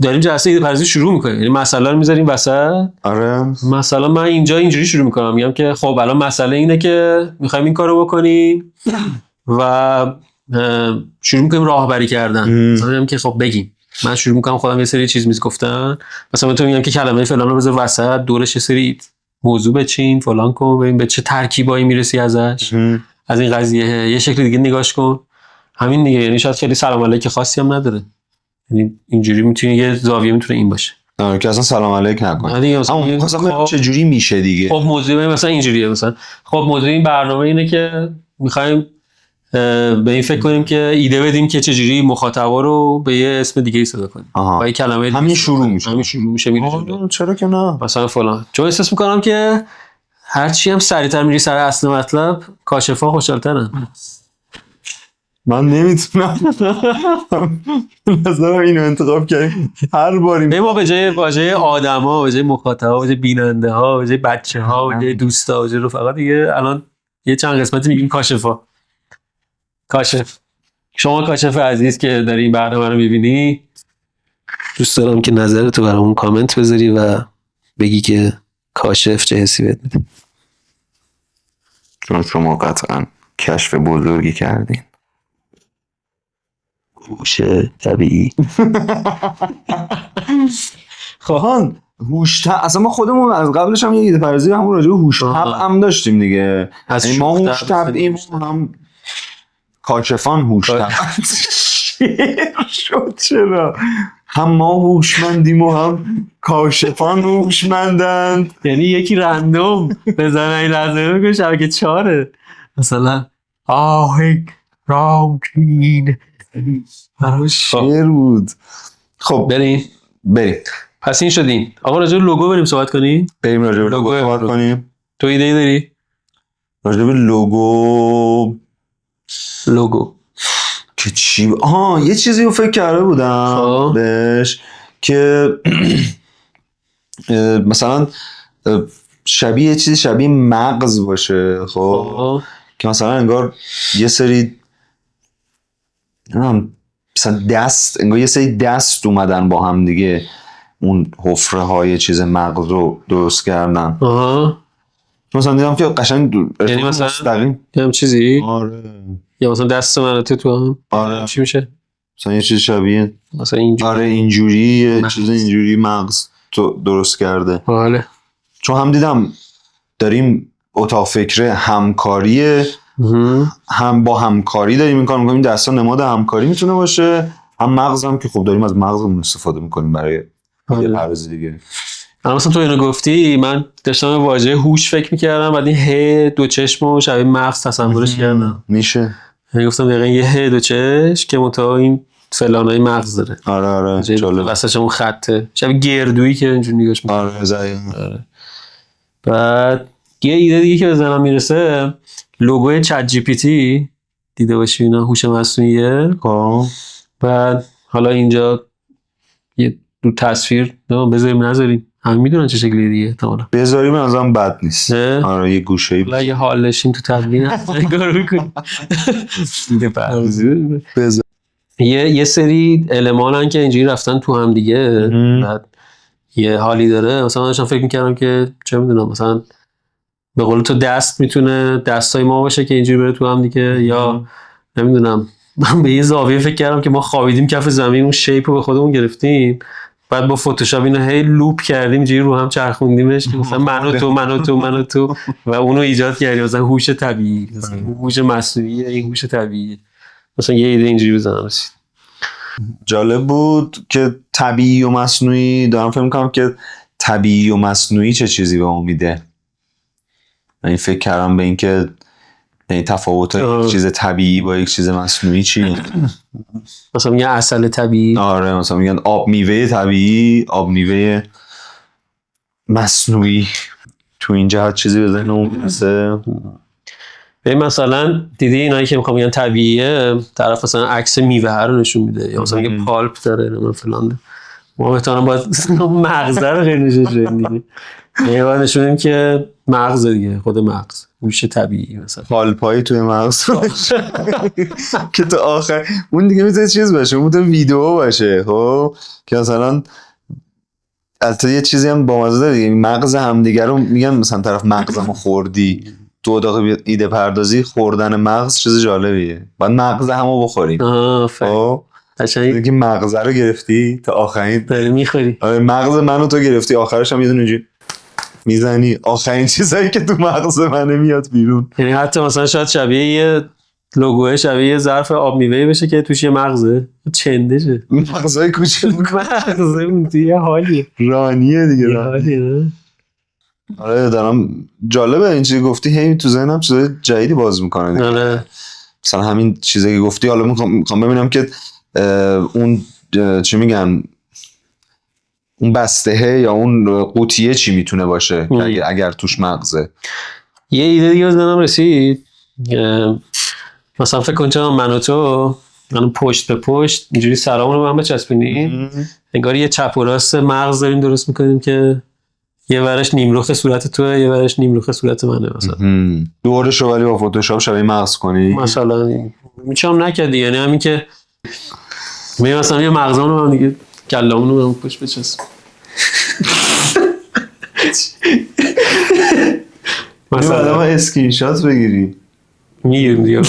داریم جلسه ایده پردازی شروع میکنیم، یعنی مسئله رو میذاریم وسط. آره مثلا من اینجا اینجوری شروع میکنم، میگم که خب الان مسئله اینه که میخوایم این کارو بکنیم و شروع میکنیم راهبری کردن. مثلا میگم که خب بگیم، من شروع میکنم خودم یه سری چیز گفتن، مثلا تو میگم که کلمه فلان رو بذار وسط، دورش یه سری موضوع بچین فلان کن، ببین به چه ترکیبایی میرسی ازش. از این قضیه یه شکل دیگه نگاش کن. همین دیگه، یعنی شاید خیلی سلام علیک خاصی هم نداره، یعنی اینجوری میتونه یه زاویه میتونه این باشه. آره که اصلا سلام علیک نکن. همون مثلا چه جوری میشه دیگه. خب موضوع مثلا اینجوریه، مثلا خب موضوع این برنامه اینه که میخوایم به این فکر کنیم که ایده بدیم که چجوری مخاطبا رو به یه اسم دیگه صدا کنیم. با یه کلمه همین شروع میشه میره جلو. چرا که نه مثلا فلان. چون احساس میکنم که هرچی هم سریعتر میری سر اصل مطلب، کاشفا خوشحال‌ترن. من نمیتونم نظرم اینو انتخاب کردیم هر باری. ما به جای واژه آدما، به جای مخاطبا، به جای بیننده ها، به جای بچه ها، به جای دوستا، به جای رفقا دیگه الان یه چند قسمتی میگیم کاشفا. کاشف. شما کاشف عزیز که داری این برنامه رو میبینی، دوست دارم که نظرتو برامون کامنت بذاری و بگی که کاشف چه حسی بهت میده. چون شما قطعا کشف بزرگی کردین. هوش طبیعی. خواهان هوش اصلا ما خودمون از قبلش هم یه ایده پردازی همون راجع به هوش هم داشتیم دیگه. یعنی ما هوش طبیعی هم کاشفان هوش طبیعی شد. چرا هم ما هوشمندیم و هم کاشفان هوشمندند. یعنی یکی رندوم بزنه این لحظه بگه شبکه 4 مثلا آهنگ راوکین شعر بود. خب بریم. پس این شدیم. آقا راجع به لوگو بریم صحبت کنیم. بریم راجع به لوگو صحبت کنیم. تو ایده داری؟ راجع به لوگو که چی؟ یه چیزی رو فکر کرده بودم بهش که مثلا شبیه چیزی شبیه مغز باشه. خب که مثلا انگار یه سری مثلا دست، انگار یه سری دست اومدن با هم دیگه اون حفره های چیز مغز رو درست کردن. مثلا دیدم که قشنگ یعنی مثلا مستقیم هم چیزی؟ آره. یا مثلا دست من تو هم آره. چی میشه؟ مثلا یه چیز شبیه مثلا اینجوری. آره اینجوری یه چیز اینجوری مغز تو درست کرده. بله. چون هم دیدم داریم اتاق فکر همکاریه، هم با همکاری داریم این کار میکنیم، دستا نماد همکاری میتونه باشه، هم مغزم که خب داریم از مغزمون استفاده میکنیم برای یه پردازی دیگه. اما مثلا تو اینو گفتی من داشتم به واژه هوش فکر میکردم، بعد این ه دو چشم و شبیه مغز تصورش کردم. میشه گفتم دقیقا یه ه دو چشم که منتها این فلانای مغز داره. آره جالب. وسطش اون خطه شبیه گردویی که اینجوری نگاش میکنه. آره زایی. بعد یه ایده دیگه که به ذهنم میرسه، لوگوی چت جی پی تی دیده باشی، اینا هوش مصنوعیه. بعد حالا اینجا یه رو تصویر بذاریم نذاریم همه میدونن چه شکلیه دیگه احتمالاً بذاری من ازم بد نیست. نه؟ آره یه گوشه‌ای حالا یه حال داشتیم تو تدوین نگاه میکنیم بذار. یه سری المانن که اینجوری رفتن تو هم دیگه بعد یه حالی داره. مثلا داشتم فکر میکردم که چه میدونم مثلا به قول تو دست میتونه دستای ما باشه که اینجوری بره تو هم دیگه یا نمیدونم من به یه زاویه فکر کردم که ما خوابیدیم کف زمین اون شیپ رو به خودمون گرفتیم بعد با فتوشاپ اینو هی لوپ کردیم اینجوری رو هم چرخوندیمش که مثلا من و تو و اونو ایجاد کردیم مثلا هوش طبیعی مثلا هوش مصنوعی این هوش طبیعی مثلا یه ایده اینجوری بزنم رسید. جالب بود که طبیعی و مصنوعی دارم فکر میکنم که طبیعی و مصنوعی چه چیزی به ما میده. من فکر کردم به این که تفاوت یک چیز طبیعی با یک چیز مصنوعی چیه. مثلا یه عسل طبیعی آره مثلا میگن آب میوه طبیعی آب میوه مصنوعی تو این جهت چیزی به ذهنم میرسه. به مثلا دیدی اینایی که میخوام میگن طبیعیه طرف مثلا عکس میوه رو نشون میده یا مثلا یه پالپ داره من فلان ما بهتونم باید مغز رو خیلی نشون میدیم یه باید نشون میدیم که مغز دیگه خود مغز هوش طبیعی مثلا پالپایی توی مغز که تو آخر اون دیگه میتونه چیز باشه اون میتونه ویدیو باشه خب که مثلا البته یه چیزی هم با مزه داره دیگه مغز همدیگه رو میگن مثلا طرف مغزمو خوردی تو اتاق ایده پردازی خوردن مغز چیز جالبیه باید مغز همو بخوریم. خب که مغز رو گرفتی تا آخرین داری میخوری مغز منو تو گرفتی آخرش هم یه دونه اینجوری میزنی آخرین چیزایی که تو مغز منه میاد بیرون. یعنی حتی مثلا شاید شبیه یه لوگوه شبیه یه ظرف آب میوه بشه که توش یه مغزه چندشه مغزای کوچیک مغزه اون توی یه حالیه رانیه دیگه حالیه. آره دارم جالبه این چیزی گفتی هی تو ذهنم چیزای جدیدی باز میکنه دیگه. آره مثلا همین چیزایی که گفتی حالا میخوام ببینم که اون چی میگن اون بستهه یا اون قوطیه چی میتونه باشه اگر توش مغزه. یه ایده دیگه بزنم رسید مثلا فکر کن چرا من و تو پشت به پشت اینجوری سرامون رو هم بچسبونیم انگار یه چپ و راست مغز داریم درست میکنیم که یه ورش نیمرخ صورت توه یه ورش نیمرخ صورت منه مثلا دورش رو ولی با فتوشاپ شبیه مغز کنی مثلا میچام نکردی یعنی همین که می مثلا یه مغزمون رو هم دیگه کلامون رو هم پشت بچسب مثلا ما اسکرین شات بگیری میگیریم دیگه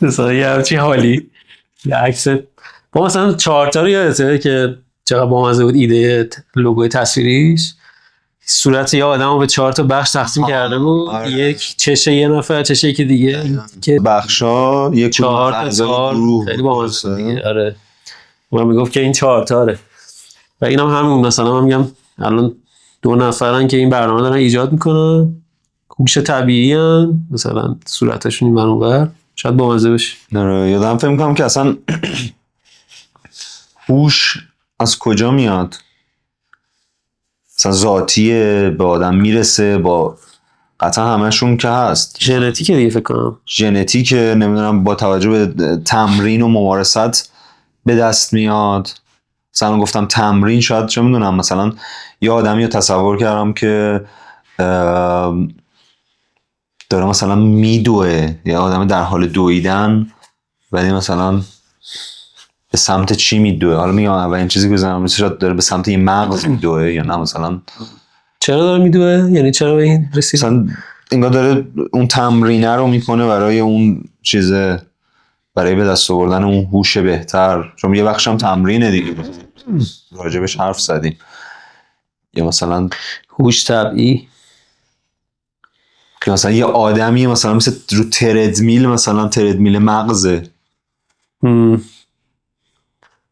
مثلا یه همچی حالی یه عکس با مثلا 4 تا رو یادته که چقدر بامزه بود ایده لوگوی تصویریش صورت یه آدم رو به 4 تا بخش تقسیم کرده بود یک چشه یه نفر چشه یکی دیگه که بخشا یک 4 تا خیلی بامزه دیگه. آره من میگفت که این 4 تاره و اینم همون مثلا من میگم الان 2 نفرن که این برنامه دارن ایجاد میکنن هوش طبیعی هن مثلا صورتشون این منوبر شاید بامزه بشه. یادم فکر میکنم که اصلا هوش از کجا میاد مثلا ذاتیه به آدم میرسه با قطعا همشون که هست ژنتیک دیگه فکر کنم ژنتیک نمیدونم با توجه به تمرین و ممارست به دست میاد. مثلا گفتم تمرین شاید چه میدونم مثلا یه آدمی رو تصور کردم که داره مثلا میدوه یه آدم در حال دویدن ولی مثلا به سمت چی میدوه حالا میگم اولین چیزی که بزنم شاید داره به سمت یه مغز میدوه یا نه مثلا چرا داره میدوه یعنی چرا به این رسید مثلا انگار داره اون تمرینه رو میکنه برای اون چیزه برای به دست آوردن اون هوش بهتر چون یه بخشم تمرینه دیگه راجبش حرف زدیم یا مثلا هوش طبیعی که مثلا یه آدمی مثلا مثل رو تردمیل مثلا تردمیل مغزه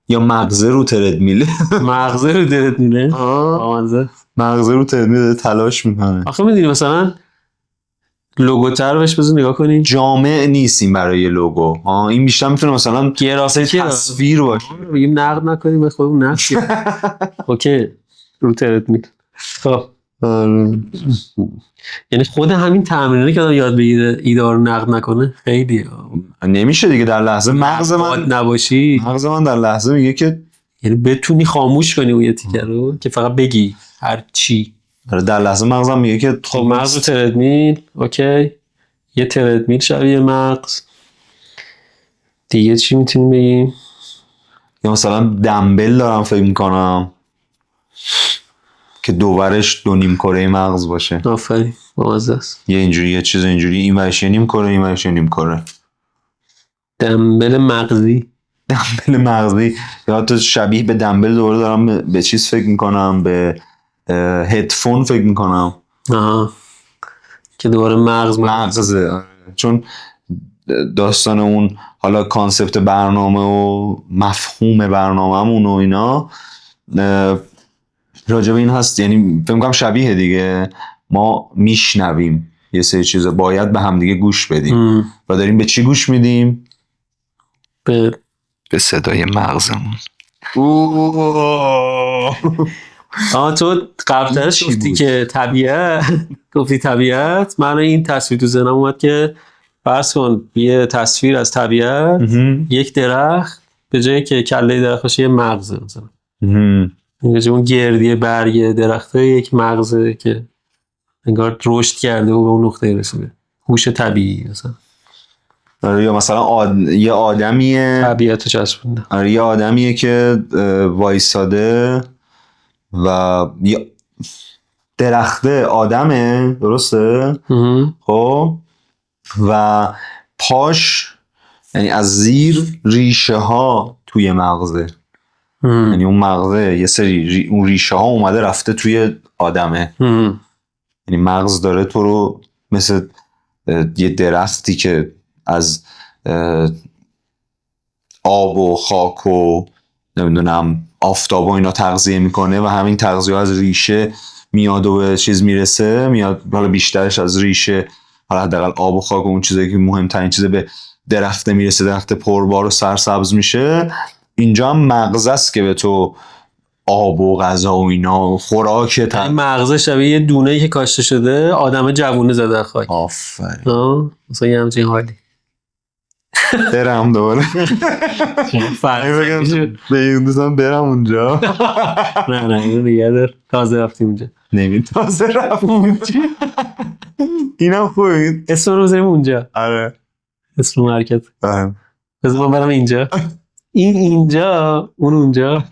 یا مغزه رو تردمیله مغزه رو تردمیله مغزه رو تردمیله تلاش میکنه. آخه میدونی مثلا لوگوتر بهش بذار نگاه کنی جامع نیستیم برای لوگو این بیشتر میتونه مثلا گرافیکی تصویر باشه بگیم نقد نکنیم به خودمون نقد اوکی رو تردمیل خب یعنی خود همین تمرینه که آدم یاد بگیره ایده رو نقد نکنه خیلی نمیشه دیگه در لحظه مغز من نباشی مغز من در لحظه میگه که یعنی بتونی خاموش کنی اون یه تیکه رو که فقط بگی هر چی. آره در لحظه مغزم میگه که خب مغز و تردمیل، اوکی، یه تردمیل شبیه مغز. دیگه چی میتونیم بگیم؟ یا مثلا دمبل دارم فکر میکنم که دوورش 2.5 کره مغز باشه. آفرین، بامزه است. یه اینجوری یه چیز اینجوری، این ورش یه 1/2 کره، این ورش یه 1/2 کره. دمبل مغزی. دمبل مغزی یا تو شبیه به دمبل دوباره دارم به چیز فکر میکنم، به هدفون فکر میکنم. آها، که دوباره مغزه. آره. چون داستان اون حالا کانسپت برنامه و مفهوم برنامه‌مون و اینا راجع به این هست، یعنی فکر می‌کنم شبیه دیگه. ما میشنویم یه سری چیزا، باید به همدیگه گوش بدیم و داریم به چی گوش میدیم؟ به صدای مغزمون. تو قبلش گفتی که طبیعت. من این تصویر تو ذهنم اومد که فرض کن یه تصویر از طبیعت، یک درخت به جایی که کله درخت باشه یه مغزه مثلا. اون گردی برگ درخته یک مغزه که انگار رشد کرده و به اون نقطه رسیده. هوش طبیعی مثلا. آره یا مثلا یه آدمیه طبیعت رو چسبونده. آره یه آدمیه که وایساده و یه درخته آدمه، درسته؟ خب و پاش یعنی از زیر ریشه ها توی مغزه. یعنی اون مغزه یه سری اون ریشه ها اومده رفته توی آدمه. یعنی مغز داره تو رو مثل یه درختی که از آب و خاک و نمیدونم آفتاب و اینا تغذیه میکنه و همین تغذیه از ریشه میاد و به چیز میرسه، میاد حالا بیشترش از ریشه، حالا حداقل آب و خاک و اون چیزایی که مهمترین چیزه به درخت میرسه، درخت پربار و سرسبز میشه. اینجا هم مغز است که به تو آب و غذا و اینا خوراک این مغزه شبیه یه دونه‌ای که کاشته شده آدم جوونه زده خاک. آفرین. مثلا یه همچین حالی. برم دوباره به این دوستان برم اونجا. نه اینو دیگه در تازه رفتیم اونجا. تازه رفتیم اونجا. اینم خوبه. اسم رو بذاریم اونجا. آره اسم مرکز. بذار من برم اینجا. اینجا اون اونجا.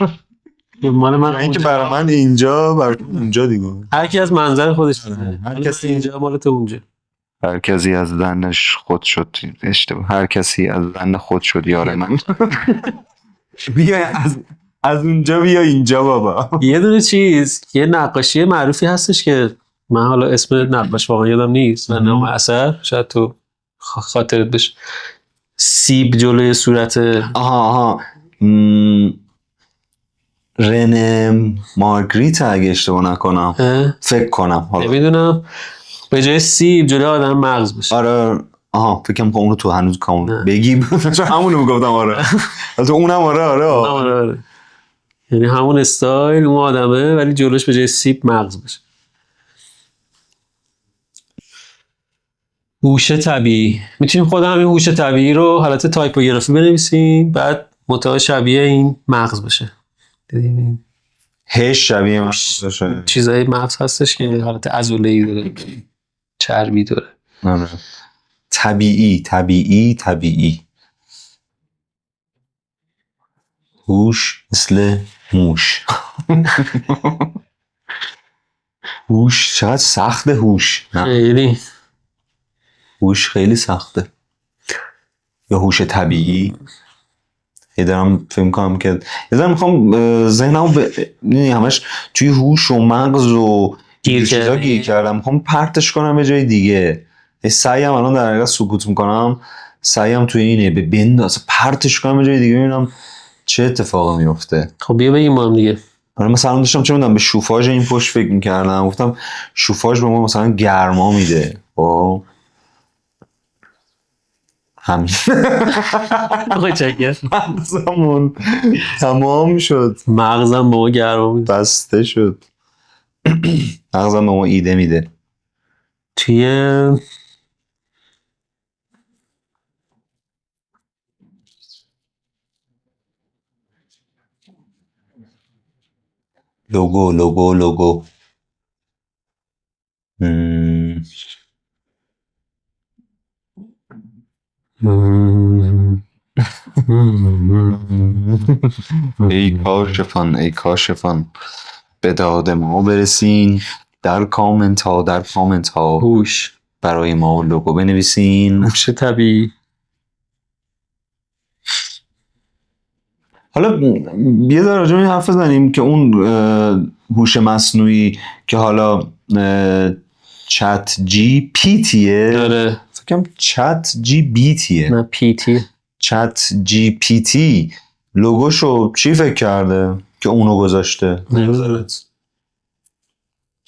مال من اینکه برای من اینجا برای اونجا دیگه. هر کی از منظر خودش می‌بینه. هر کسی اینجا مال تو اونجا. هر کسی از زنش خود شد اشتباه. هر کسی از زن خود شد یار من. بیا از اونجا بیا اینجا بابا. یه دونه یه نقاشی معروفی هستش که من حالا اسم نقاش واقعا یادم نیست و نام اثر شاید تو خاطرت بشه. سیب جلوی صورت. آها رنه مارگریت اگه اشتباه نکنم فکر کنم، حالا نمیدونم، به جای سیب جلوی آدم مغز بشه. آره فکرم که اونو تو هنوز کامون بگی همونو میگفتم. آره تو اونم آره یعنی همون استایل اون آدمه ولی جلوش به جای سیب مغز بشه. هوش طبیعی. میتونیم خود همین هوش طبیعی رو حالت تایپوگرافی بنویسیم بعد متعا شبیه این مغز بشه. دیدیم هش شبیه مغز باشه. چیزای مغز هستش که حالت عضله‌ای داره، چربی داره. آره طبیعی. هوش مثل موش. هوش چقدر سخته. هوش خیلی هوش خیلی سخته. یا هوش طبیعی. دارم فکر کنم که میخوام ذهنمو همش توی هوش و مغز و چیزا گیر کردم، میخوام پرتش کنم به جای دیگه. سعیم الان در حقیقت سکوت میکنم، سعیم توی اینه به بنداز پرتش کنم به جای دیگه ببینم چه اتفاقی میفته. خب بیا بگیم با هم دیگه. آره مثلا داشتم چه میدونم به شوفاژ این پشت فکر میکردم، گفتم شوفاژ به ما مثلا گرما میده. خب همین آقای چکر مغزمون تمام شد. مغزم به ما گرما میده، بسته شد. مغزم به ما ایده میده. توی لوگو ای کاشفان به داد ما برسین، در کامنت ها هوش برای ما لوگو بنویسین. هوش طبیعی. حالا یه ذره راجع به این حرف بزنیم که اون هوش مصنوعی که حالا چت جی پی تیه، آره فکر کنم چت جی بی تیه، نه پیتی. چت جی پی تی لوگوشو چی فکر کرده که اونو گذاشته؟ نمی‌دونم.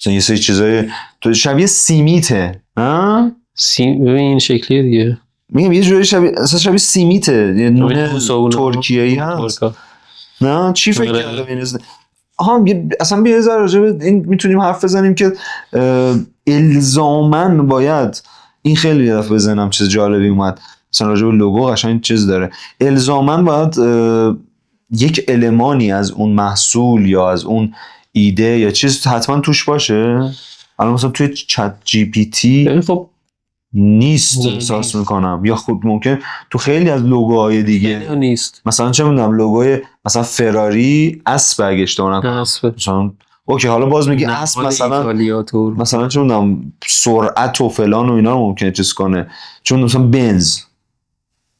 مثلا یه سری چیزای تو شبیه سیمیته، ها؟ ببین این شکلیه دیگه. میگم یه جوری شبیه سیمیته، یه نون ترکیه‌ای هست. ترکا. نه چی فکر آره. کرده این اصلا یه ذره راجع به این میتونیم حرف بزنیم که الزاماً باید این خیلی یه دفعه بزنم چیز جالبی اومد، مثلا راجع به لوگو قشنگ چیز داره، الزاماً باید یک المانی از اون محصول یا از اون ایده یا چیز حتما توش باشه. الان مثلا توی چت جی پی تی خب نیست احساس میکنم، یا خود ممکن تو خیلی از لوگوهای دیگه نیست. مثلا چه میدونم لوگوی مثلا فراری اسب اگه اشتباه نکنم مثلا اوکی، حالا باز میگی اسب مثلا چه میدونم سرعت و فلان و اینا رو ممکنه چیز کنه، چون مثلا بنز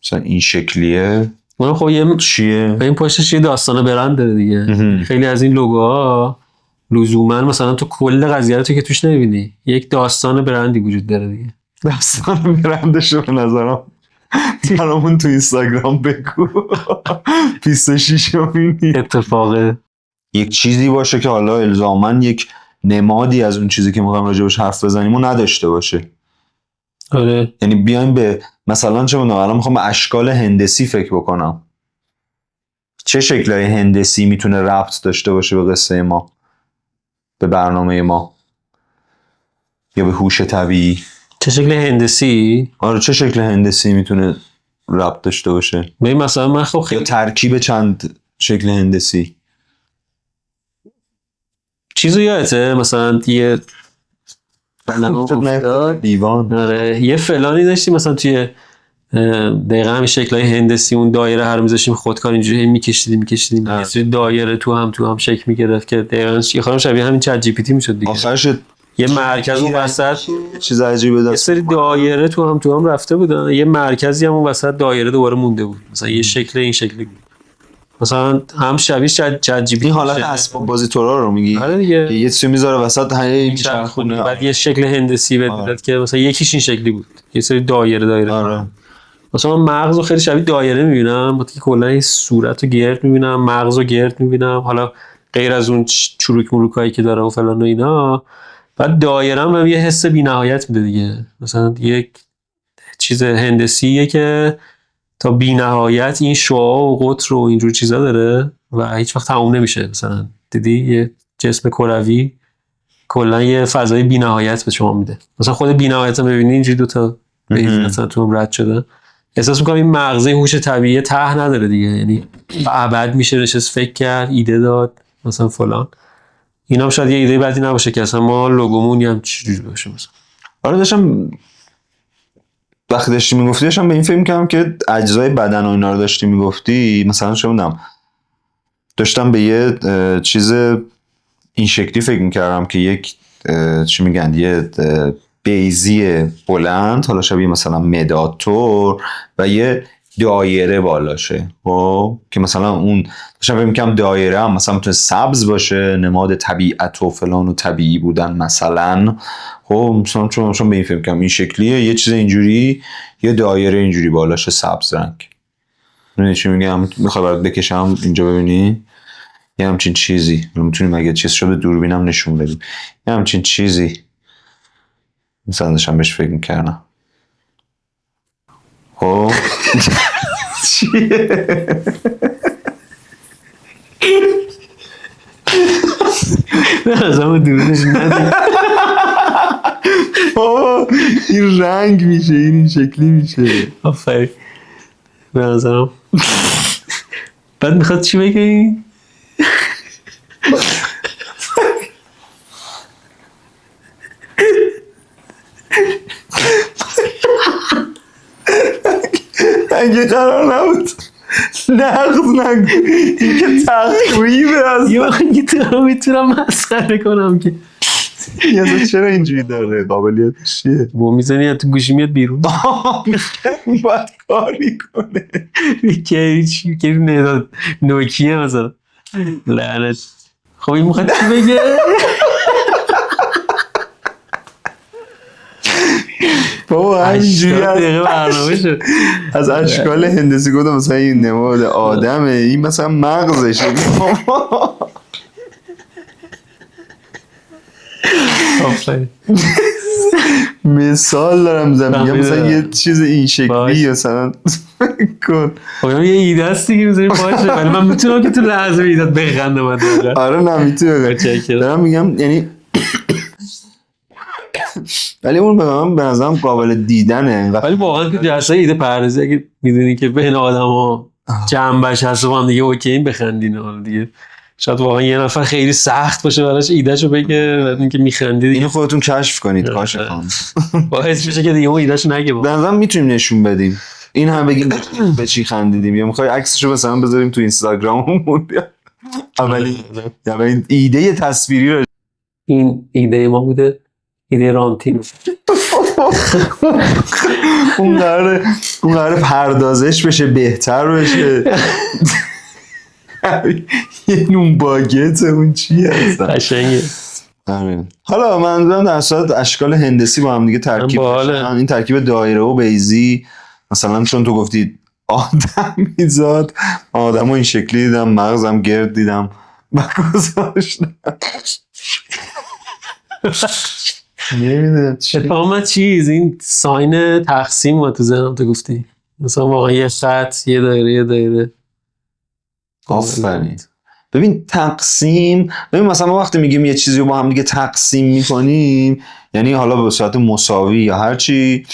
مثلا این شکلیه. خب یه چیه؟ به این پشتش یه داستان برند داره دیگه. خیلی از این لوگوها لزوما مثلا تو کل قضیه رو تو که توش نمیبینی، یک داستان برندی وجود داره دیگه. داستان برندش به نظرم برامون تو اینستاگرام بگو 26 اتفاقه یک چیزی باشه که حالا الزاماً یک نمادی از اون چیزی که میخوایم راجبش حرف بزنیم و نداشته باشه. آره یعنی بیایم به مثلا چه میدونم الان میخوام به اشکال هندسی فکر بکنم، چه شکلای هندسی میتونه ربط داشته باشه به قصه ما، به برنامه ما یا به هوش طبیعی؟ چه شکل هندسی؟ آره چه شکل هندسی میتونه ربط داشته باشه؟ ببین مثلا من خب یا ترکیب چند شکل هندسی. چیزو یادته مثلا یه دیوان آره یه فلانی داشتیم مثلا توی دقیقا همین شکلای هندسی اون دایره هر میذاشیم خودکار اینجوری میکشیدیم یه سری دایره تو هم شکل میگرفت که دقیقا یه خورم شبیه همین چت جی پی تی میشد دیگه. آخرش یه مرکز اون وسط چیز عجیبه دست یه سری دایره تو هم رفته بودن، یه مرکزی هم اون وسط دایره دوباره مونده بود، مثلا یه شکل این شکلی بود، مثلا هم شبیه چت جی پی تی. این حالت اسباب بازی تورا رو میگی؟ آره دیگه یه چیزی میذاره وسط همین چرخونه، بعد یه شکل هندسی بهت میداد که مثلا یکیش این شکلی بود، یه سری دایره. آره. مثلا من مغز رو خیلی شبیه دایره میبینم، با که کلا این صورت رو گرد میبینم، مغز رو گرد میبینم، حالا غیر از اون چروک مروکایی که داره و فلان و اینا. بعد دایره هم یه حس بی‌نهایت میده دیگه، مثلا یک چیز هندسیه که تا بی‌نهایت این شعاع و قطر و اینجور چیزا داره و هیچ وقت تموم نمیشه. مثلا دیدی یه جسم کروی کلا یه فضای بی‌نهایت به شما میده، مثلا خود بی‌نهایت رو ببینی اینجوری دو تا بیز مثلا تو هم رد شده، احساس میکنم این مغزه هوش طبیعی ته نداره دیگه، یعنی ابد میشه نشست فکر کرد، ایده داد مثلا فلان. اینا هم شاید یه ایده بدی نباشه که اصلا ما لوگومون هم چجوری باشه مثلا. آره داشتم وقتی داشتی میگفتی داشتم به این فکر میکردم که اجزای بدن و اینا رو داشتی میگفتی، مثلا شدم داشتم به یه چیز این شکلی فکر میکردم که یک چی میگن یه بیزی بلند، حالا شبیه مثلا مداد و یه دایره بالاشه، خب که مثلا اون داشتم فکر میکردم دایره هم مثلا میتونه سبز باشه، نماد طبیعت و فلان و طبیعی بودن مثلا. خب مثلا چون به این فکر میکردم این شکلیه، یه چیز اینجوری یه دایره اینجوری بالاشه سبز رنگ. میدونی چی میگم؟ میخوای برات بکشم اینجا ببینی یه همچین چیزی، میتونیم اگه چیز شده دوربینم نشون بدیم، یه همچین چیزی مثلا داشتم بهش فکر میکردم. خب چیه؟ از همه دوربینش ندید این رنگ میشه، این شکلی میشه. آفرین به نظرم. بعد میخواد چی بگی؟ مگه قرار نبود نقد نگو این که تخریبه از یا اینکه تو میتونم مسخره کنم که یعنی چرا اینجوری داره قابلیتش چیه با میزنی تو گوشی میاد بیرون باید کاری کنه که نوکیه مثلا لعنت خب این میخواد چی بگه بابا همینجوری 80 دقیقه برنامه شد از اشکال هندسی گفتم مثلا این نماد آدمه این مثلا مغزشه آفرین مثال دارم میزنم میگم مثلا یه چیز این شکلی مثلا کن خب یه ایده هست دیگه میذاریم باشه ولی من میتونم که تو لحظه ایدات بخنده من آره نمیتونه دارم میگم یعنی ولی اون به نظرم قابل دیدنه ولی واقعا که جلسه ایده پردازی اگه میدونی که بین آدم ها جنبش هست و هم دیگه اوکی این بخندین حالا دیگه شاید واقعا یه نفر خیلی سخت باشه براش ایدهشو بگه بعد اینکه میخندید اینو خودتون کشف کنید کاش خان باعث میشه که دیگه اون ایدهشو نگه به نظرم میتونیم نشون بدیم این هم بگیم به چی خندیدیم یا میخوای عکسشو مثلا بذاریم تو اینستاگراممون اولین ایده تصویری رو این ایده ما بوده ایده رامتین اون قراره پردازش بشه بهتر بشه یه نون باگت اون چیه اصلا قشنگه حالا منظورم در صورت اشکال هندسی با هم دیگه ترکیب بشن این ترکیب دایره و بیضی مثلا چون تو گفتی آدم میزاد آدم این شکلی دیدم مغزم گرد دیدم و گذاشتم نمیدونم اتفاقا چیز این ساین تقسیم رو تو ذهنم تو گفتی مثلا واقعا یه خط یه دایره آفرین ببین تقسیم ببین مثلا ما وقتی میگیم یه چیزی رو با هم دیگه تقسیم میکنیم یعنی حالا به صورت مساوی یا هر چی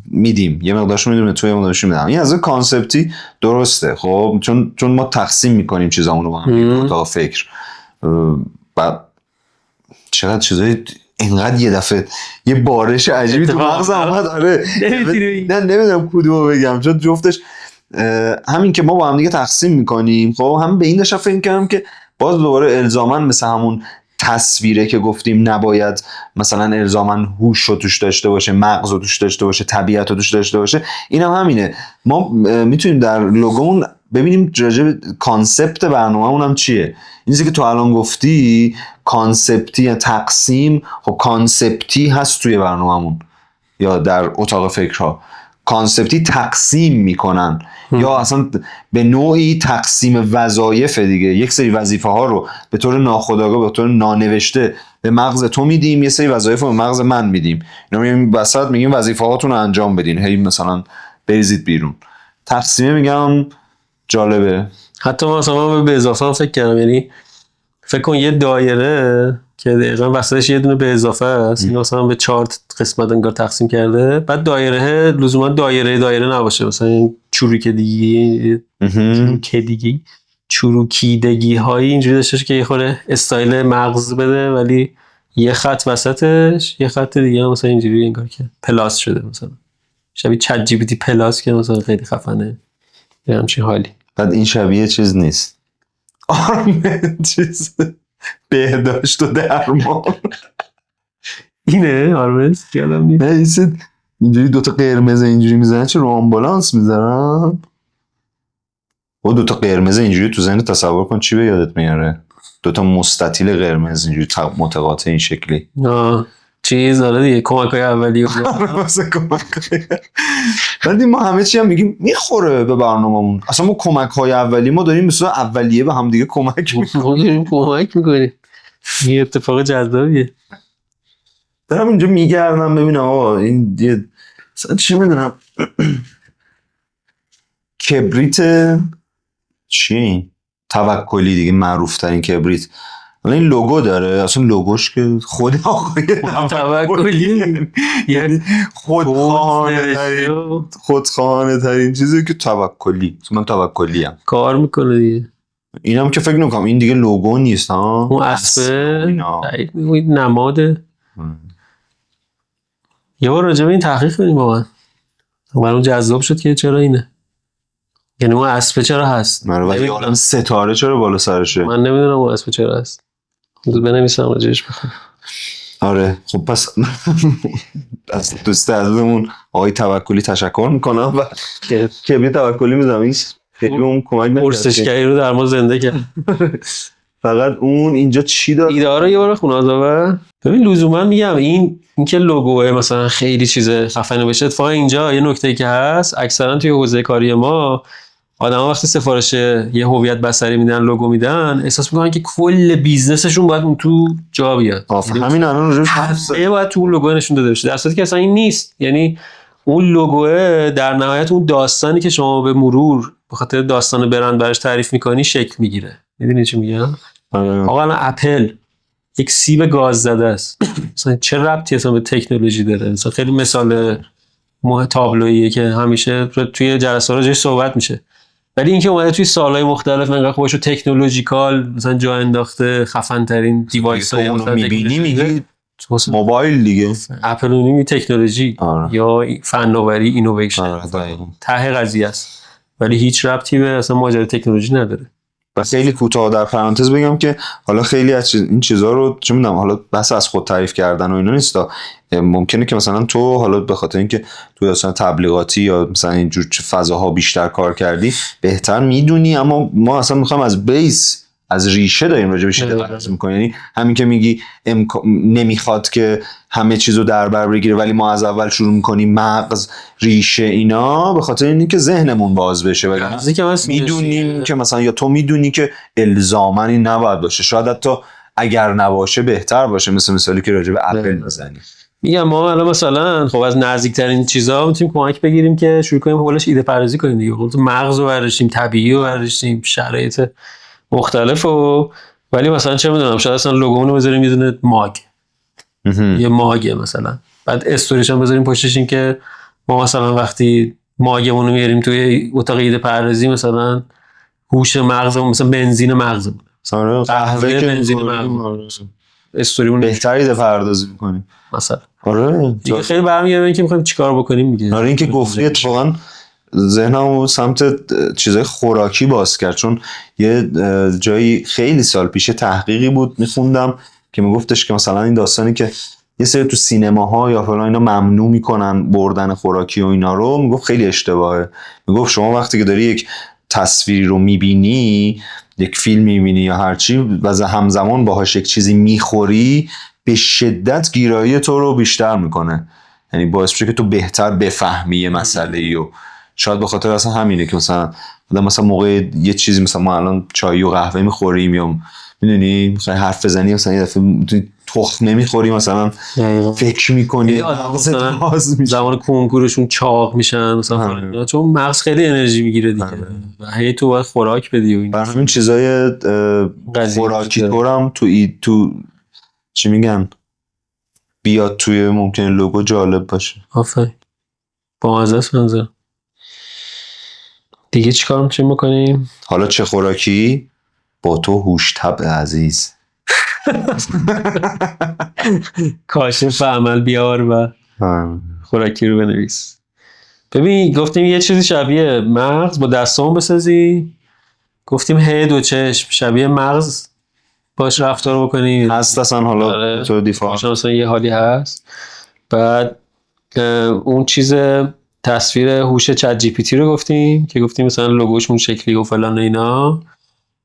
میدیم یه مقدارش میدیم تو یه مقدارش میدم این از کانسپتی درسته خب چون ما تقسیم میکنیم چیزامون رو با هم تا فکر بعد چقدر چیزای اینقدر یه دفعه یه بارش عجیبی تو مغزم اومد آره نمیدونم کدومو بگم چون جفتش همین که ما با هم دیگه تقسیم میکنیم خب هم به این داشتم فکر کردم که باز دوباره الزاماً مثل همون تصویره که گفتیم نباید مثلا الزاماً هوش رو توش داشته باشه مغز رو توش داشته باشه طبیعت رو توش داشته باشه این هم همینه ما میتونیم در لوگومون ببینیم راجع کانسپت برنامه‌مون هم چیه این چیزی که تو الان گفتی کانسپتی یا تقسیم خب کانسپتی هست توی برنامه‌مون یا در اتاق فکرها کانسپتی تقسیم میکنن یا اصلا به نوعی تقسیم وظایف دیگه یک سری وظیفه ها رو به طور ناخودآگاه به طور نانوشته به مغز تو میدیم یه سری وظایف رو به مغز من میدیم اینا میگیم وسط میگیم وظیفه هاتون رو انجام بدین هی مثلا بریزید بیرون تقسیمه میگم جالبه حتی مثلا به اضافه هم فکر کردم یعنی فکر کن یه دایره که دقیقا وسطش یه دونه به اضافه است این مثلا به 4 قسمت انگار تقسیم کرده بعد دایره لزوما دایره نباشه مثلا چروکیدگی هایی اینجوری داشتش که یه خورده استایل مغز بده ولی یه خط وسطش یه خط دیگه مثلا اینجوری انگار که پلاس شده مثلا شبیه چت جی پی تی پلاس که مثلا خیلی خفنه یه همچین حالی بعد این شبیه چیز نیست چیز بهداشت و درمان اینه آرمز یادم نیست نه اینجوری دوتا قرمز اینجوری میزنن چه رو آمبولانس میزنن و دوتا قرمز اینجوری تو ذهن تصور کن چی به یادت میاره دوتا مستطیل قرمز اینجوری متقاطع این شکلی چیز داره دیگه کمک‌های اولیه واسه کمک‌های ولی ما همه چی هم میگیم میخوره به برنامه‌مون اصلا ما کمک‌های اولیه ما داریم مثلا اولیه به هم دیگه کمک میکنیم یه اتفاق جذابیه دارم اینجا میگردم ببینم آقا این یه مثلا چی میدونم کبریت چی توکلی دیگه معروف ترین کبریت این لوگو داره اصلا لوگوش که خود آقای توکلی یعنی خودخواهانه ترین چیزی که توکلی من توکلی ام کار میکنه دیگه اینم که فکر نکنم این دیگه لوگو نیست ها اون اسبه نماده یه بار راجع به این تحقیق کنیم با من برام جذاب شد که چرا اینه یعنی اون اسب چرا هست؟ من ولی عالم ستاره چرا بالا سرشه؟ من نمیدونم اون اسب چرا هست. بنویسم راجعش بخونم. آره خب پس از دوست عزیزمون آقای توکلی تشکر میکنم و کبری توکلی میزنم. این خیلی اون کمک نکرد، پرسشگری رو در ما زنده کرد. فقط اون اینجا چی داره؟ ایده ها رو یه بار بخون آزاده. ببین لزوما میگم اینکه لوگوه مثلا خیلی چیز خفنی بشه، اتفاقا اینجا یه نکته‌ای که هست اکثرا توی حوزه کاری ما آدما وقتی سفارش یه هویت بصری میدن، لوگو میدن، احساس میکنن که کل بیزنسشون باید اون تو جا بیاد. همین الان روش همه باید تو اون لوگو نشون داده بشه، در صورتی که اصلا این نیست. یعنی اون لوگوه در نهایت اون داستانی که شما به مرور به خاطر داستان برند براش تعریف میکنی شکل میگیره. میدونی چی میگم؟ آقا الان اپل یک سیب گاز زده است، مثلا چه ربطی اصلا به تکنولوژی داره؟ مثلا خیلی مثال تابلوییه که همیشه توی جلسات راجعش صحبت میشه، ولی اینکه اومده توی سالهای مختلف انقدر خوبشو تکنولوژیکال مثلا جا انداخته، خفن ترین دیوایس های اونو میبینی میگی موبایل دیگه، اپل اونی تکنولوژی یا فناوری اینویشن ته قضیه است، ولی هیچ ربطی به اصلا ماجرای تکنولوژی نداره. بس خیلی کوتاه در پرانتز بگم که حالا خیلی از این چیزا رو چه میدونم، حالا بس از خود تعریف کردن و اینا نیستا، ممکنه که مثلا تو حالا به خاطر اینکه تو اصلا تبلیغاتی یا مثلا اینجور فضاها بیشتر کار کردی بهتر میدونی، اما ما اصلا میخوایم از بیس، از ریشه داریم راجع به شده بحث می‌کنیم. یعنی همین که میگی نمیخواد که همه چیزو در بر بگیره، ولی ما از اول شروع میکنیم مغز، ریشه، اینا به خاطر اینه که ذهنمون باز بشه، ولی میدونیم که مثلا یا تو میدونی که الزاما این نباید باشه، شاید حتی اگر نباشه بهتر باشه، مثل مثالی که راجع به اپل میزنی. میگم ما الان مثلا خب از نزدیکترین چیزا میتونیم کمک بگیریم که شروع کنیم حولش ایده پردازی کنیم دیگه. خب مغز رو برداشتیم، طبیعی رو برداشتیم، شرایط مختلف ولی مثلا چه میدونم شاید اصلا لوگومون رو بذاریم یه دونه ماگ، یه ماگه مثلا، بعد استوریش هم بذاریم پشتش این که ما مثلا وقتی ماگمون رو میاریم توی اتاق ایده پردازی مثلا هوش مغزمون مثلا بنزین مغزمون، مثلا قهوه بنزین مغزمون، استوریمون بهتری ایده پردازی می‌کنیم مثلا. آره دیگه خیلی برمیگرده اینکه می‌خوایم چیکار بکنیم دیگه. آره این که گفتی اتفاقا ذهنمو سمت چیزای خوراکی باز کرد، چون یه جایی خیلی سال پیش تحقیقی بود میخوندم که میگفتش که مثلا این داستانی که یه سری تو سینماها یا فلان اینا ممنوع میکنن بردن خوراکی و اینا رو، میگفت خیلی اشتباهه. میگفت شما وقتی که داری یک تصویری رو میبینی، یک فیلم میبینی یا هرچی و همزمان باهاش یک چیزی میخوری، به شدت گیرایی تو رو بیشتر میکنه، یعنی باعث میشه که تو بهتر بفهمی یه مسئله و شاید به خاطر اصلا همینه که مثلا موقع یه چیزی مثلا ما الان چای و قهوه میخوریم یا میدونی میخوای حرف بزنی، مثلا یه دفعه تخمه میخوری مثلا فکر میکنی زمان کنکورشون چاق میشن مثلا، چون مغز خیلی انرژی میگیره دیگه و هی تو باید خوراک بدی و این برای همین چیزای خوراکی طورم تو چی میگن بیاد توی ممکن لوگو جالب باشه. آفرین با ازاست منظر. دیگه چی کار میتونیم بکنیم؟ حالا چه خوراکی؟ با تو هوش طبع عزیز. کاشف عمل بیار و خوراکی رو بنویس. ببین گفتیم یه چیزی شبیه مغز با دستامون بسازی، گفتیم هد و چشم شبیه مغز باش رفتار بکنی، هست اصلا حالا تو دیفاع مثلا یه حالی هست. بعد اون چیز تصویر هوش چت جی پی تی رو گفتیم که گفتیم مثلا لوگوش اون شکلی و فلان اینا،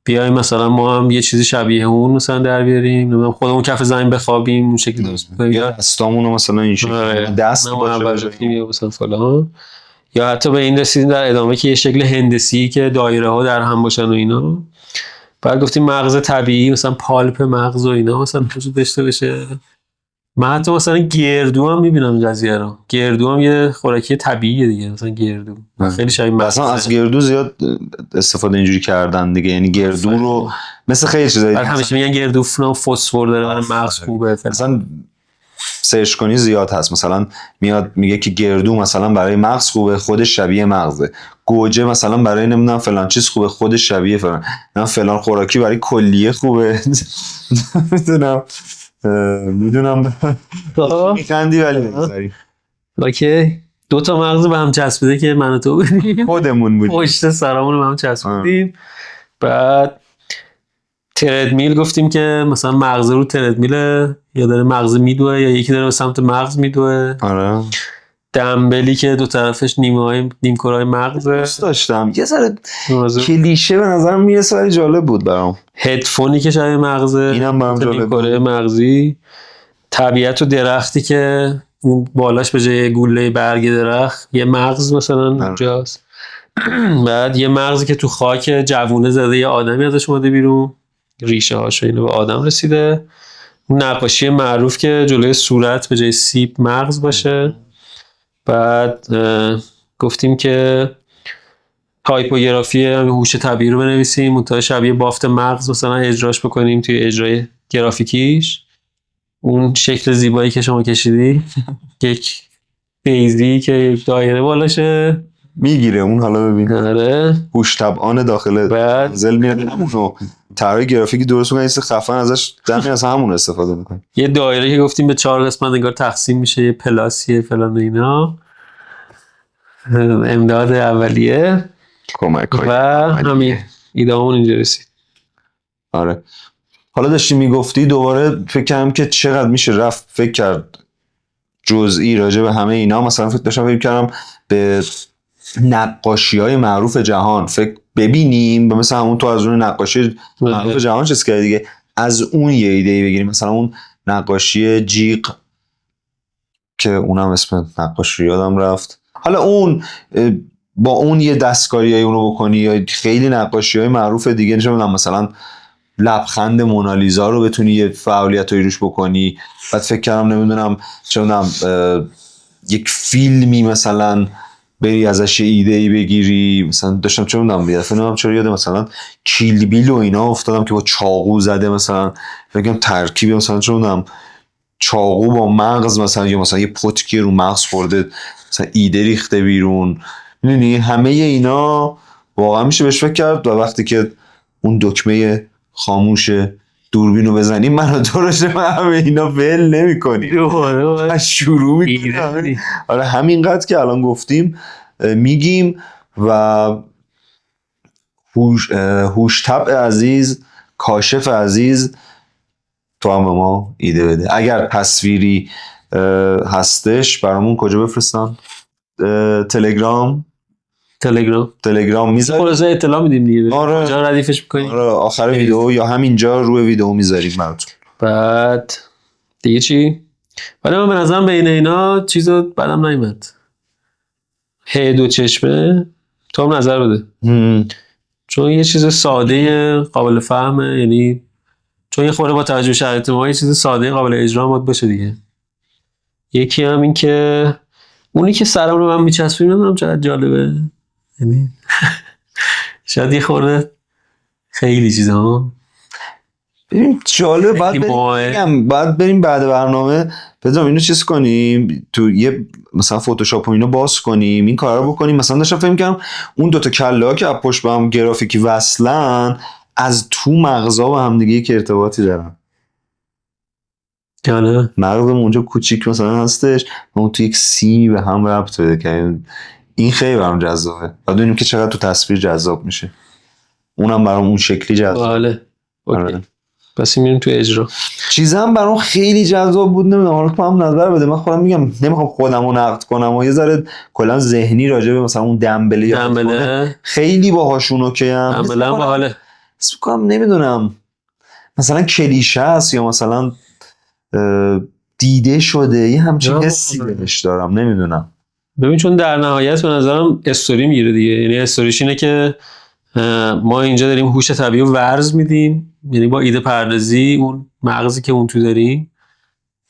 بیایم مثلا ما هم یه چیزی شبیه اون مثلا در بیاریم، نمیدونم خودمون کف زمین بخوابیم اون شکلی درست کنیم، یا دستامون مثلا این شکلی دست باشه یا مثلا فلان، یا حتی به این رسیدیم در ادامه که یه شکل هندسی که دایره ها در هم باشن و اینا. بعد گفتیم مغز طبیعی مثلا پالپ مغز و اینا مثلا وجود داشته باشه. من حتی مثلا گردو هم میبینم قضیه رو، گردو هم یه خوراکی طبیعیه دیگه، مثلا گردو خیلی شبیه مغز. مثلا از گردو زیاد استفاده اینجوری کردن دیگه، یعنی گردو رو مثل خیلی چیزایی همیشه میگن گردو فسفر داره برای مغز خوبه، مثلا سرچ کنی زیاد هست، مثلا میاد میگه که گردو مثلا برای مغز خوبه، خودش شبیه مغزه، گوجه مثلا برای نمیدونم فلان چیز خوبه، خودش شبیه فلان، نه فلان خوراکی برای کلیه خوبه. میدونم میخندی ولی بگذاری اوکی. 2 تا مغز به هم چسبیده که من و تو بودیم، خودمون بود. پشت سرامون به هم چسبیدیم. بعد تردمیل گفتیم که مثلا مغز رو تردمیله یا داره مغز میدوه یا یکی داره به سمت مغز میدوه. آره دمبلی که دو طرفش نیم کره مغزه. دوست داشتم. یه ذره کلیشه به نظر میرسه ولی جالب بود برام. هدفونی که شبیه مغزه، اینم برام جالب بود. کره مغزی. طبیعت و درختی که اون بالاش به جای گوله برگ درخت یه مغز مثلا اونجاست. بعد یه مغزی که تو خاک جوونه زده یه آدمی ازش اومده بیرون، ریشه هاش اینو به آدم رسیده. اون نقاشی معروف که جلوی صورت به جای سیب مغز باشه. بعد گفتیم که تایپوگرافی هوش طبیعی رو بنویسیم، منتها شبیه بافت مغز مثلا اجراش بکنیم توی اجرای گرافیکیش. اون شکل زیبایی که شما کشیدی یک بیزی که یک دایره بالاشه میگیره اون. حالا ببین آره هوش طبعانه داخل منزل میاد همونو طراح گرافیکی درست می‌کنه، این خفن ازش دمی از همون استفاده می‌کنه. یه دایره که گفتیم به 4 قسمت انگار تقسیم میشه، یه پلاسیه فلان و اینا، امداد اولیه کمک‌های و همین ایده‌مون اینجا رسید. آره حالا داشتی میگفتی دوباره فکر کردم که چقدر میشه رفت فکر کرد جزئی راجع به همه اینا. مثلا فکر کردم به نقاشی‌های معروف جهان فکر ببینیم، مثلا همون تو از اون نقاشی معروف جهان چیز کردی دیگه، از اون یه ایده بگیریم. مثلا اون نقاشی جیغ که اونم اسم نقاشی یادم رفت، حالا اون با اون یه دستکاریای اونو بکنی، یا خیلی نقاشی‌های معروف دیگه نمی‌دونم مثلا لبخند مونالیزا رو بتونی یه فعالیتایی روش بکنی. بعد فکر کردم نمیدونم یک فیلمی مثلا بری ازش ایده‌ای بگیری. مثلا داشتم چه می‌دونم نمیدونم چرا یاد مثلا کیل بیل و اینا افتادم که با چاقو زده، مثلا فکر کنم ترکیب مثلا چه می‌دونم چاقو با مغز مثلا، یا مثلا یه پتکی رو مغز خورده مثلا ایده ریخته بیرون. می‌دونی همه اینا واقعا میشه بهش فکر کرد. و وقتی که اون دکمه خاموش دوربینو بزنی منو درشه من همه اینا ول نمی کنی شروع میکنی. آره همینقدر که الان گفتیم میگیم. و هوش طبع عزیز، کاشف عزیز، تو هم به ما ایده بده. اگر تصویری هستش برامون کجا بفرستن؟ تلگرام میذاریم، خلاصه اطلاع میدیم دیگه. آره. کجا ردیفش میکنیم؟ آره آخر ویدیو یا همینجا روی ویدیو میذاریم براتون. بعد دیگه چی؟ ولی من به نظرم بین اینا چیزو بعدم نیومد. دو چشمه تو هم نظر بده. چون یه چیز ساده قابل فهمه، یعنی چون یه خورده با توجه شرایط ما یه چیز ساده قابل اجرا باید باشه دیگه. یکی هم این که اونی که سرم رو من میچسبیم نمیدونم چقدر جالبه، یعنی شاید یه خورده خیلی چیزا ببین جالب. بعد بریم بعد برنامه بدونم اینو چیز کنیم تو یه مثلا فتوشاپ و اینو باز کنیم این کارا رو بکنیم. مثلا داشتم فکر می‌کردم اون دوتا کله ها که از پشت به هم گرافیکی وصلن از تو مغزا با هم دیگه که ارتباطی دارن. یعنی مغزم اونجا کوچیک مثلا هستش و اون تو یک سی به هم ربط بده که این خیلی برام جذابه. بعد ببینیم که چقدر تو تصویر جذاب میشه. اونم برام اون شکلی جذاب. بله اوکی. پس میریم تو اجرا. چیزام برام خیلی جذاب بود. نمیدونم حالا تو هم نظر بده. من خودم میگم نمیخوام خودمو نقد کنم و یه ذره کلا ذهنی راجع به مثلا اون دمبله خیلی باهاشون اوکی ام. دمبله هم باحاله. اسم کنم نمیدونم مثلا کلیشه است یا مثلا دیده شده یه همچین حسی بهش دارم. نمیدونم. ببین چون در نهایت به نظرم استوری میگیره دیگه. یعنی استوریش اینه که ما اینجا داریم هوش طبیعی رو ورز میدیم، یعنی با ایده پردازی اون مغزی که اون تو داریم،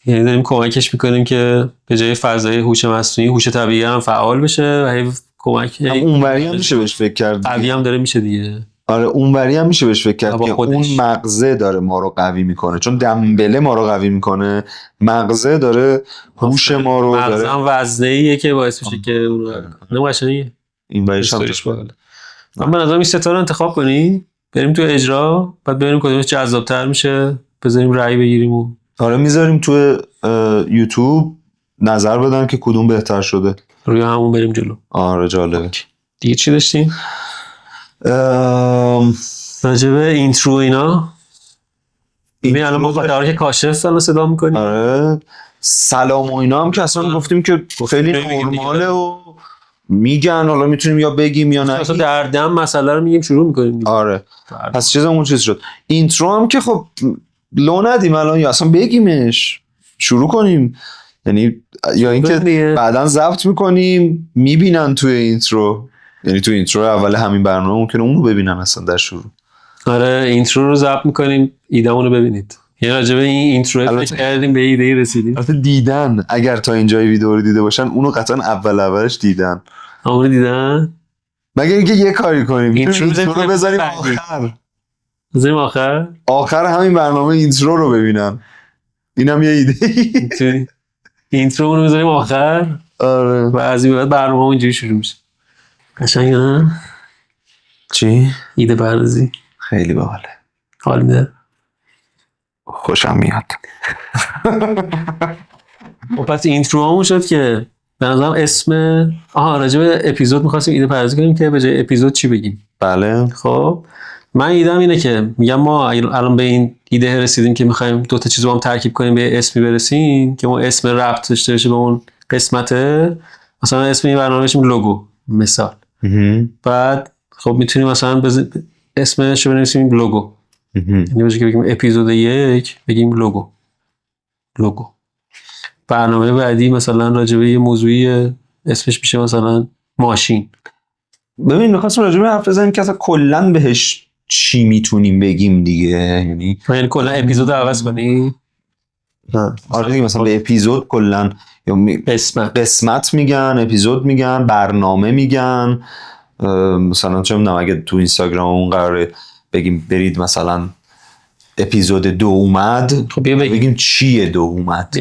یعنی داریم کمکش میکنیم که به جای فضای هوش مصنوعی هوش طبیعی هم فعال بشه و کمک اونوری هم میشه بهش فکر کرد. قوی هم داره میشه دیگه. آره اونوری هم میشه بهش فکر کرد که اون مغزه داره ما رو قوی میکنه، چون دمبله ما رو قوی میکنه، مغزه داره هوش ما رو داره. مغزه هم وزنه‌ایه که باعث میشه که اون رو قشنگه این وریش هم من به نظرم این ستا رو انتخاب کنیم بریم تو اجرا، بعد ببینیم کدومش جذاب‌تر میشه، بذاریم رأی بگیریم و آره میذاریم تو یوتیوب نظر بدن که کدوم بهتر شده. روی همون بریم جلو. آره جالبه. دیگه چی داشتیم؟ راجبه اینترو اینا ببین الان ما قراره که کاشف الان صدا میکنیم. آره سلام و اینا هم که اصلا گفتیم که خیلی نرماله و میگن، حالا میتونیم یا بگیم یا نه. اصلا در دم مسئله رو میگیم شروع میکنیم. آره پس چیزمون چیز شد. اینترو هم که خب لو ندیم الان، یا اصلا بگیمش شروع کنیم، یعنی یا اینکه بعداً ضبط میکنیم میبینن توی اینترو، یعنی توی اینترو اول همین برنامه ممکنه اونو ببینن اصلا در شروع. آره اینترو رو ضبط میکنیم ایده‌مون رو ببینید. یعنی راجبه این اینترو فکر کردیم به ایده رسیدیم. البته دیدن، اگر تا اینجای ویدیو رو دیده باشن اونو قطعا اولش دیدن. اونو دیدن؟ مگر اینکه یه کاری کنیم اینترو رو بذاریم آخر. بذاریم آخر همین برنامه اینترو رو ببینن. اینم یه ایده. اینترو رو بذاریم آخر. آره و از این بعد برنامه اونجوری شروع میشه. قشنگه نه؟ چی؟ ایده پردازی خیلی باحاله. حال میده. خوشم میاد. و پس اینترو همون شد که به نظرم اسم راجع به اپیزود می‌خواستیم ایده پردازی کنیم که به جای اپیزود چی بگیم. بله. خب من ایده‌م اینه که میگم ما الان به این ایده رسیدیم که می‌خوایم دو تا چیزو هم ترکیب کنیم به اسمی برسیم که ما اسم ربط داشته باشه به اون قسمته. مثلا اسم این برنامه بشیم لوگو مثال. بعد خب میتونیم مثلا اسمش رو بنویسیم لوگو. یعنی باشه که بگیم اپیزود 1 بگیم لوگو. برنامه بعدی مثلا راجع به یه موضوعی اسمش میشه مثلا ماشین. ببین می‌خواستم راجع به حرف بزنیم که اصلا کلاً بهش چی میتونیم بگیم دیگه، یعنی کلا اپیزود عوض کنیم. آره دیگه مثلا به اپیزود کلاً یا قسمت میگن، اپیزود میگن، برنامه میگن. مثلا چه می‌دونم اگه تو اینستاگراممون قراره بگیم برید مثلا اپیزود 2 اومد، خب بگیم چیه 2 اومد.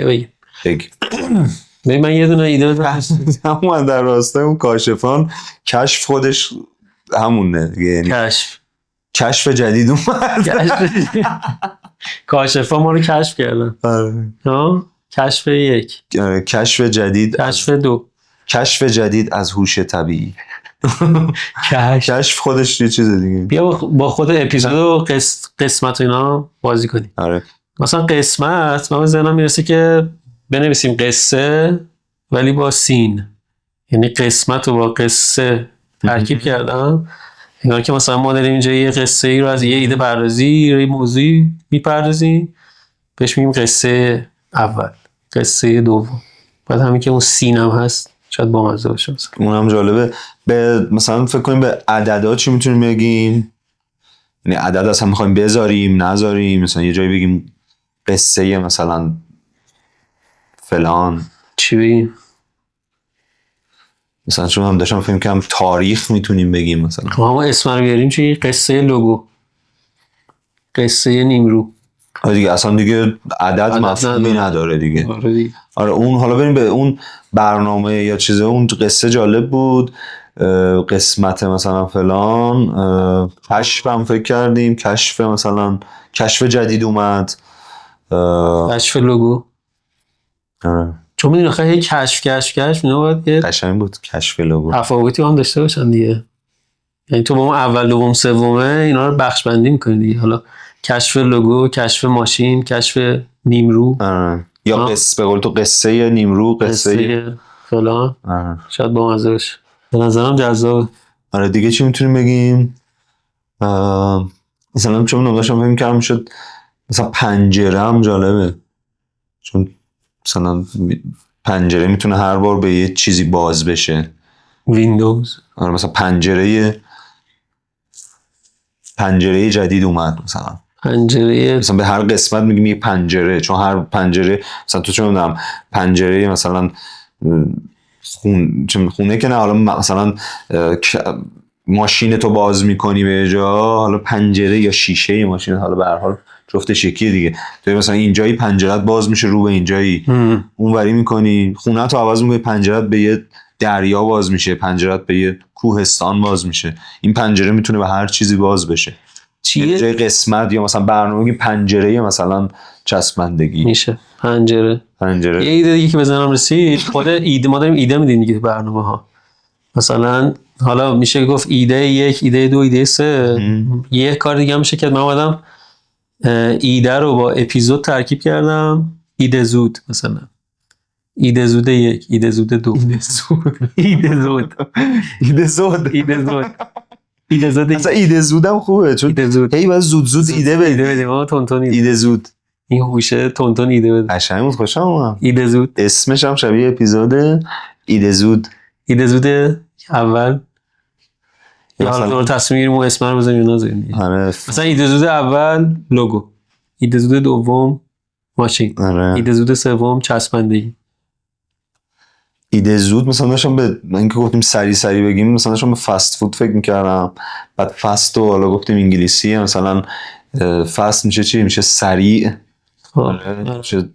بگیم من یه دونه ایده بدم. همون در راستای اون کاشفان کشف خودش همونه، یعنی کشف جدید اومد. کاشفا ما رو کشف کردن. کشف 1 کشف جدید، کشف 2 کشف جدید از هوش طبیعی. کشف خودش یه چیز دیگه. بیا با خود اپیزود و قسمت و اینا بازی کنیم. آره مثلا قسمت من ذهنم میرسه که بنویسیم قصه ولی با سین، یعنی قسمت رو با قصه ترکیب کردم. انگار که مثلا ما داریم اینجا یه قصه ای رو از یه ایده پردازی یه موضوعی میپردازیم، بهش میگیم قصه اول، قصه دوم. بعد همین که اون سین هم هست شاید با مزه باشه. مثلا اونم جالبه. به مثلا فکر کنیم به عددا چی میتونیم بگیم، یعنی عدد اصلا میخوایم بذاریم نذاریم، مثلا یه جایی بگیم قصه مثلا فلان چی بگیم. مثلا چون هم داشتم فکر کنم تاریخ میتونیم بگیم مثلا. خب ما اسم رو بیاریم چی؟ قصه لوگو، قصه نیمرو. آره دیگه اصلا دیگه عدد مفهومی نداره دیگه. آره اون حالا بریم به اون برنامه یا چیزه، اون قصه جالب بود. قسمت مثلا فلان، کشف هم فکر کردیم، کشف مثلا کشف جدید اومد، کشف لوگو. آره چون میدونی خیلی کشف اینا باید یه قشنگ بود. کشف لوگو تفاوتی هم داشته باشن دیگه، یعنی تو با اون اول دوم سومه اینا رو بخش بندی میکنی دیگه. حالا کشف لوگو، کشف ماشین، کشف نیمرو. یا قصه به قول تو قصه نیمرو، قصه فلان. شاید با مزه باشه، به نظرم جذاب. آره دیگه چی میتونیم بگیم؟ مثلا چون نمیداشم فکر کردم شد مثلا پنجره هم جالبه، چون مثلا پنجره میتونه هر بار به یه چیزی باز بشه. ویندوز. آره مثلا پنجره جدید اومد، مثلا به هر قسمت میگیم یه پنجره، چون هر پنجره مثلا تو چون میدونم پنجره مثلا خونه که نه، حالا مثلا ماشین تو باز میکنی به جا، حالا پنجره یا شیشه ماشین، حالا به هر حال جفتش یکیه دیگه. تو مثلا اینجایی پنجرت باز میشه رو به اینجایی، اونوری میکنی خونه تو عوض میکنی، پنجرت به یه دریا باز میشه، پنجرت به یه کوهستان باز میشه. این پنجره میتونه به هر چیزی باز بشه. چیه؟ جای قسمت یا مثلا برنامه پنجره مثلا چسبندگی میشه. پنجره. پنجره. یه ایده دیگه که بزنم رسید، خود ایده ما داریم ایده میدیم دیگه تو برنامه ها. مثلا حالا میشه گفت ایده 1، ایده 2، ایده 3. یه کار دیگه هم میشه که من اومدم ایده رو با اپیزود ترکیب کردم. ایده زود مثلا. ایده زود 1، ایده زود 2. ایده زود. ایده زود. ایده زود. ایده زود. اصلا ایده زودم خوبه چون ایده زود. هی باید زود ایده بدیم. ما تون ایده زود. این هوشه تون ایده بده. قشنگ بود، خوشم اومد. ایده زود. اسمش هم شبیه اپیزود ایده زود. ایده زود اول یا حالا دور تصمیم میگیریم اون اسم رو بزنیم یا نذاریم. آره. مثلا ایده زود اول لوگو، ایده زود دوم ماشین، آره. ایده زود سوم چسبندگی. ایده زود مثلا داشتم به اینکه گفتیم سری بگیم، مثلا داشتم به فست فود فکر می‌کردم. بعد فست رو حالا گفتیم انگلیسی، مثلا فست میشه چی؟ میشه سریع. آره. میشه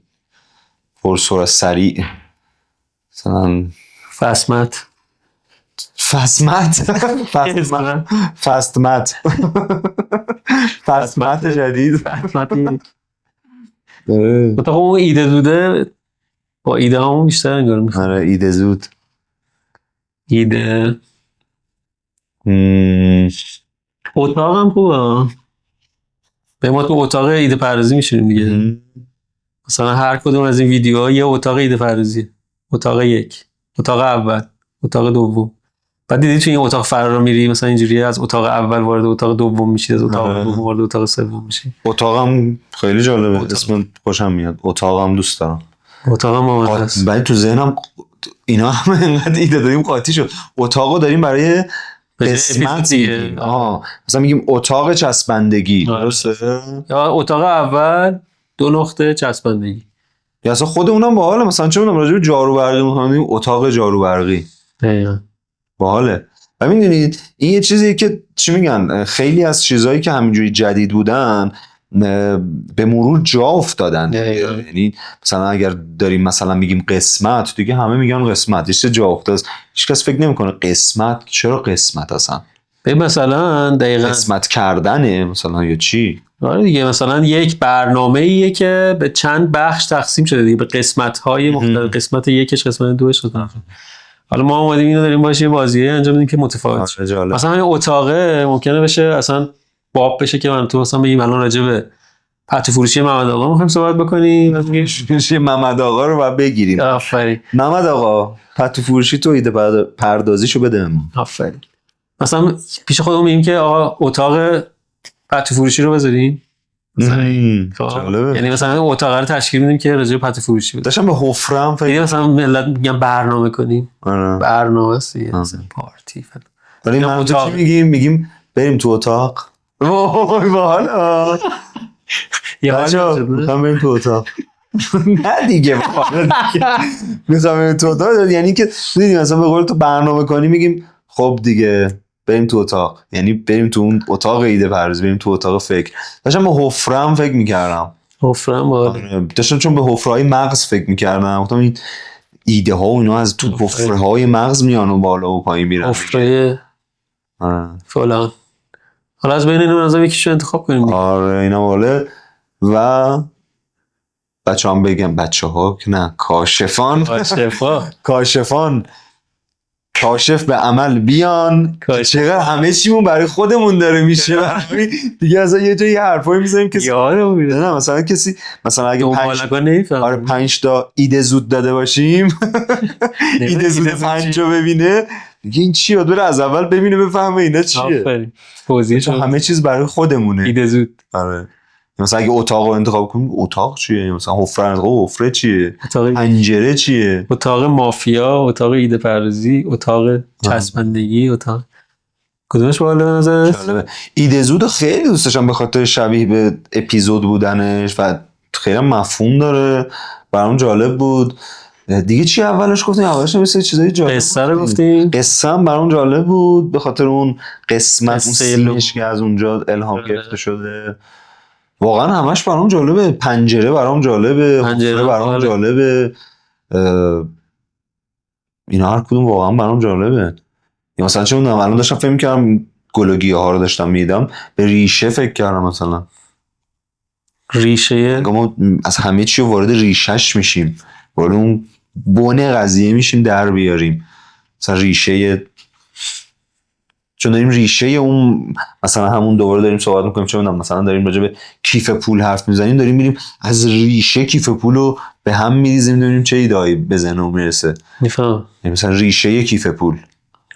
پرسرعت سریع. مثلا فسمت. فستمت جدید. فسمت. تو اون ایده زوده با ایده همون بیشتر انگار میخواد. آره ایده زود. ایده اتاق هم خوبه. به ما تو اتاق ایده پردازی میشونیم دیگه. مثلا هر کدوم از این ویدیوها یه اتاق ایده پردازی. اتاق 1، اتاق اول، اتاق دوم. بعد دیدی تو این اتاق فرار میری مثلا اینجوری از اتاق اول وارد اتاق دوم میشی، از اتاق دوم وارد اتاق سوم میشی. اتاقم خیلی جالبه. اسم خوشم میاد. اتاقم دوست دارم. اتاقم آماده است. بعد تو ذهنم اینا هم انقدر ایده داریم قاطی شد. اتاقو داریم برای قسمت دیگه. مثلا میگیم اتاق چسبندگی. درسته؟ یا اتاق اول 2 نقطه چسبندگی. یا اصلا خود اونم باحاله. مثلا چه میدونم راجع به جارو برقی می‌خونیم، اتاق جارو برقی. دقیقاً. باحاله. و میدونید این یه چیزیه که چی میگن، خیلی از چیزایی که همینجوری جدید بودن به مرور جا افتادن. یعنی مثلا اگر داریم مثلا میگیم قسمت، دیگه همه میگن قسمت، یه چیز جا افتاده. هیچ کس فکر نمیکنه قسمت. چرا قسمت اصلا؟ به مثلا دقیقاً قسمت کردنه مثلا یا چی؟ آره دیگه، مثلا یک برنامه‌ایه که به چند بخش تقسیم شده دیگه، به قسمت‌های مختلف. قسمت 1، قسمت 2 شده. حالا ما اومدیم اینو داریم باشه بازیه انجام بدیم که متفاوت شه. مثلا این اتاقه ممکنه بشه اصلا باب بشه که من تو مثلا بگیم الان راجع به پتو فروشی محمد آقا می‌خوایم صحبت بکنیم. فروشی محمد آقا رو بعد بگیریم. آفرین. محمد آقا پتو فروشی تو ایده پردازیشو بده بهمون. آفرین. مثلا پیش خودمون میگیم که آقا اتاق پتو فروشی رو بذاریم. جالبه. یعنی مثلا اتاق رو تشکیل میدیم که راجع به پتو فروشی بده. داشتم به حفرم فکر مثلا ملت میگن برنامه کنیم. برنامه است دیگه. مثلا پارتی فلان. ولی ما چی میگیم بریم تو اتاق. وای باحال. یا میخوام بریم تو اتاق. نه دیگه میخوام بریم تو اتاق. یعنی که دیدی مثلا به قول تو برنامه کنی میگیم خب دیگه بریم تو اتاق، یعنی بریم تو اون اتاق ایده پردازی، بریم تو اتاق فکر. داشتم به حفرم فکر میکردم. حفرم باحال. داشتم چون به حفره‌های مغز فکر میکردم، گفتم این ایده ها و اینا از تو حفره‌های مغز میان و بالا و پایین میرن. حفره فلان. حالا از بین اینا نظر یکیشو انتخاب کنیم. آره اینا باله. و بچه هم بگم بچه ها که نه، کاشفان کاشف به عمل بیان. چقدر همه چیمون برای خودمون داره میشه. دیگه از یه جایی حرفایی میزنیم که نه مثلا کسی مثلا اگه 5 تا ایده زود داده باشیم ایده زود 5 رو ببینه دیگه این چیه، بره از اول ببینه بفهمه اینا چیه. همه چیز برای خودمونه. ایده زود. آره. مثلا اگه اتاق رو انتخاب کنیم، اتاق چیه؟ مثلا حفره چیه؟ پنجره چیه؟ اتاق مافیا، اتاق ایده پردازی، اتاق چسبندگی، اتاق کدومش بالا نظرت؟ ایده زود خیلی دوست داشتم به خاطر شبیه به اپیزود بودنش و خیلی مفهوم داره، برام جالب بود. دیگه چی اولش گفتیم؟ اولش مثل چیزای جالب قصه رو گفتیم. قصه هم برام جالب بود به خاطر اون قسمت، اون سینش که از اونجا الهام گرفته شده. واقعا همش برام جالبه. پنجره برام جالبه، حفره برام جالبه. اینا هر کدوم واقعا برام جالبه. مثلا چه میدونم الان داشتم فکر می‌کردم گل و گیاه ها رو داشتم میدم، به ریشه فکر کردم مثلا. ریشه ما از همه چی وارد ریشش میشیم، وارد اون بن قضیه میشیم در بیاریم. مثلا ریشه، چون داریم ریشه اون، مثلا همون دوباره داریم صحبت میکنیم، چه میدونم مثلا داریم راجع به کیف پول حرف میزنیم، داریم میریم از ریشه کیف پول رو به هم میریزیم، داریم چه ایده‌ای به ذهنمون میرسه. میفهم. مثلا ریشه کیف پول،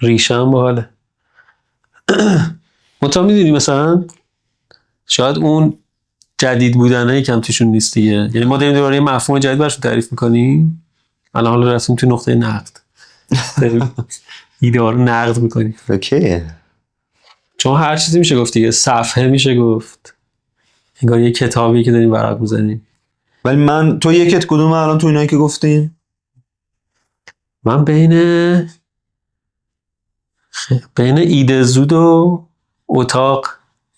ریشه هم باحاله. متا میدونی مثلا شاید اون جدید بودنه یکم توشون نیست دیگه. یعنی ما داریم دوباره مفهوم جدید براشون تعریف میکنیم، الان حالا رسیم تو نقطه نقد، ایده ها رو نقد میکنیم. اوکی. چون هر چیزی میشه گفت دیگه، صفحه میشه گفت، انگار یه کتابی که داریم ورق میزنیم. ولی تو یکت کدومه الان تو اینایی که گفتیم؟ من بین ایده زود و اتاق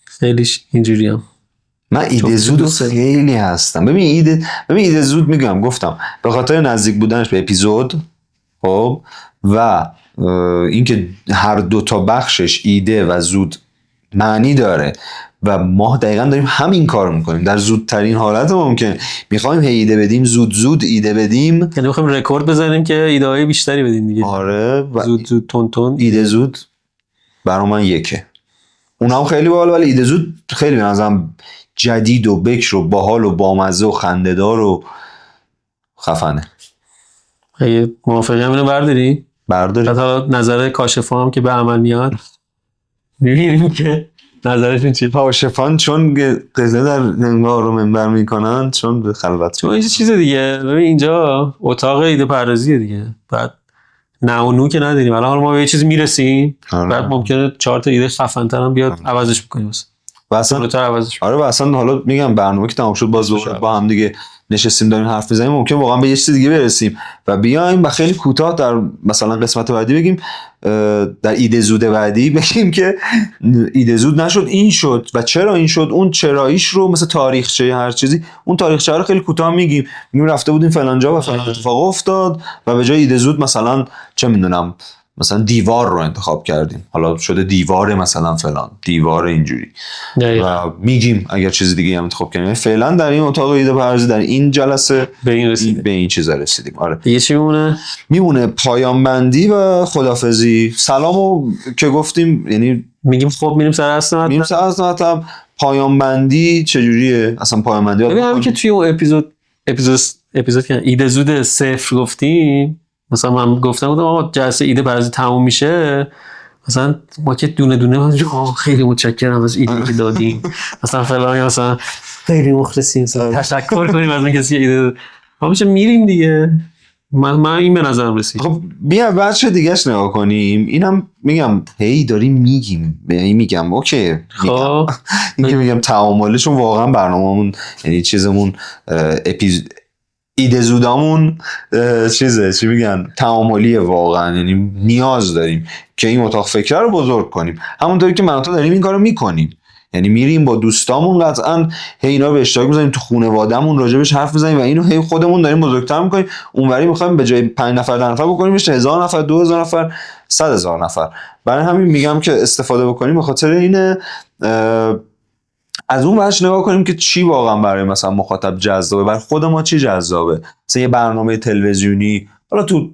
خیلیش اینجوریم. من ایده زود خیلی هستم. ببین ایده زود میگم، گفتم به خاطر نزدیک بودنش به اپیزود، خب، و اینکه هر دو تا بخشش ایده و زود معنی داره و ما دقیقا داریم همین کار میکنیم در زودترین حالت ممکن. میخوایم ایده بدیم، زود ایده بدیم، یعنی میخوایم رکورد بزنیم که ایده های بیشتری بدیم دیگه. آره، زود تون ایده زود برای من یکه. اونم خیلی باحال، ولی ایده زود خیلی به نظرم جدید و بکر و باحال و بامزه و خنده‌دار و خفنه. اگه موافقی هم اینو برداری؟ حتی نظر کاشفا هم که به عمل میاد میبینیم که نظرشون چیه. کاشفان چون قصه در نگاه رو منبر میکنن، چون به خلوت، چون این چیز دیگه. ببین اینجا اتاق ایده پردازیه دیگه، بعد نه و نو که نداریم. الان ما به یه چیزی میرسیم، بعد ممکنه 4 تا ایده خفن‌تر هم بیاد، عوضش میکنیم و اصلا حالا میگم برنامه که تمام شد باز با هم دیگه نشستیم داریم حرف میزنیم، ممکن واقعا به یه چیز دیگه برسیم و بیایم و خیلی کوتاه در مثلا قسمت بعدی بگیم، در ایده زود بعدی بگیم که ایده زود نشد، این شد و چرا این شد، اون چراییش رو مثل تاریخچه هر چیزی، اون تاریخچه رو خیلی کوتاه میگیم رفته بودیم فلان جا و فلان اتفاق افتاد و به جای ایده زود مثلا چه میدونم مثلا دیوار رو انتخاب کردیم، حالا شده دیوار مثلا فلان، دیوار اینجوری و میگیم اگر چیز دیگه هم انتخاب کردیم. فعلا در این اتاق ایده پردازی در این جلسه به این چیزا رسیدیم. آره دیگه چی میمونه پایان بندی و خدافظی. سلامو که گفتیم، یعنی میگیم خب میریم سر اصل پایان بندی چجوریه اصلا؟ پایان بندی همین که توی اون اپیزود که ایده زود 0 گفتیم، مثلا من گفتم آقا جلسه ایده پردازی تموم میشه، مثلا ما که دونه دونه خیلی متشکرم از ایده که دادیم، مثلا فلان، مثلا خیلی مخلصیم، تشکر کنیم از اون کسی که ایده داد، میشه میریم دیگه. من این به نظرم رسید. خب بیا بچه دیگهش نگاه کنیم. اینم میگم هی داریم میگیم، یعنی میگم اوکی، خب این که میگم تعاملی، چون واقعا برنامه‌مون یعنی چیزمون ایده زودامون چی میگن تعاملیه واقعا، یعنی نیاز داریم که این اتاق فکر رو بزرگ کنیم، همونطوری که من و تو داریم این کارو میکنیم. یعنی میریم با دوستامون قطعا هی اینا رو به اشتراک میذاریم، تو خانواده‌مون راجبش حرف میزنیم و اینو هی خودمون داریم بزرگتر میکنیم. اونوری میخوایم به جای 5 نفر 10 نفر بکنیم بشه 1000 نفر، 2000 نفر، 100,000 نفر. برای همین میگم که استفاده بکنیم، به خاطر اینه از اون وجه نگاه کنیم که چی واقعا برای مثلا مخاطب جذابه، برای خود ما چی جذابه. مثلا یه برنامه تلویزیونی، حالا تو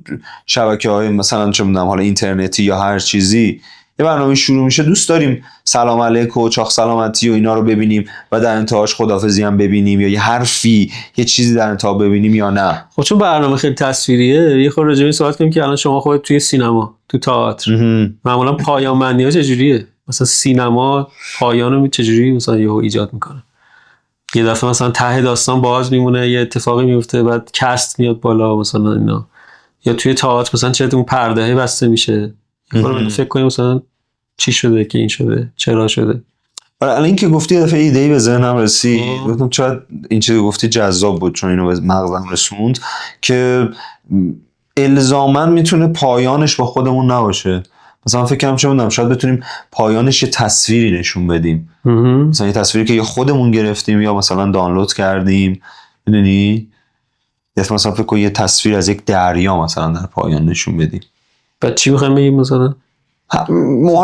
شبکه‌های مثلا چه می‌دونم حالا اینترنتی یا هر چیزی، یه برنامه شروع میشه دوست داریم سلام علیک و چاق سلامتی و اینا رو ببینیم و در انتهاش خداحافظی هم ببینیم، یا یه حرفی یه چیزی در انتها ببینیم یا نه. خب چون برنامه خیلی تصویریه، یه خورده راجع به این صحبت کنیم که الان شما خودت توی سینما، تو تئاتر، معمولا پایان بندی‌ها چجوریه؟ مثلا سینما پایانو چجوری مثلا یهو ایجاد میکنه؟ یه دفعه مثلا ته داستان باز میمونه، یه اتفاقی میفته، بعد کست میاد بالا مثلا اینا. یا توی تئاتر مثلا چه اون پرده بسته میشه، فکر کنیم مثلا چی شده که این شده، چرا شده. الان این که گفتی دفعه ایده‌ای به ذهنم رسید، گفتم شاید این چیزی گفتی جذاب بود چون اینو به مغزم رسوند که الزاما میتونه پایانش با خودمون نباشه. مثلا فکر کنم چه می‌دونم شاید بتونیم پایانش یه تصویری نشون بدیم، مثلا یه تصویری که یا خودمون گرفتیم یا مثلا دانلود کردیم، میدونی، یا مثلا فکر کن یه تصویر از یک دریا مثلا در پایان نشون بدیم. بعد چی می‌خوایم بگیم مثلا؟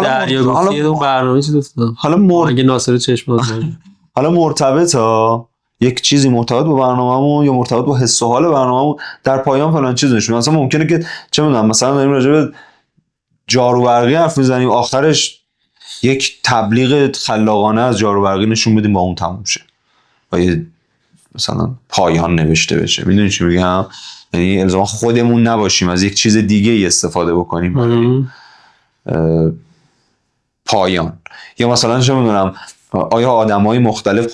دریا گفتی اون برنامه چی دوست دارم. حالا اگه ناصر چشم حالا مرتبطه یک چیزی مرتبط با برنامه‌مون یا مرتبط با حس و حال برنامه‌مون در پایان فلان چیز نشون. مثلا ممکنه که چه می‌دونم مثلا داریم راجع به جارو برقی حرف میزنیم، آخرش یک تبلیغ خلاقانه از جارو برقی نشون بدیم با اون تموم شه و یه مثلا پایان نوشته بشه. میدونی چی میگم؟ یعنی الزاما خودمون نباشیم، از یک چیز دیگه ای استفاده بکنیم برای پایان. یا مثلا چه میدونم آیا آدمای مختلف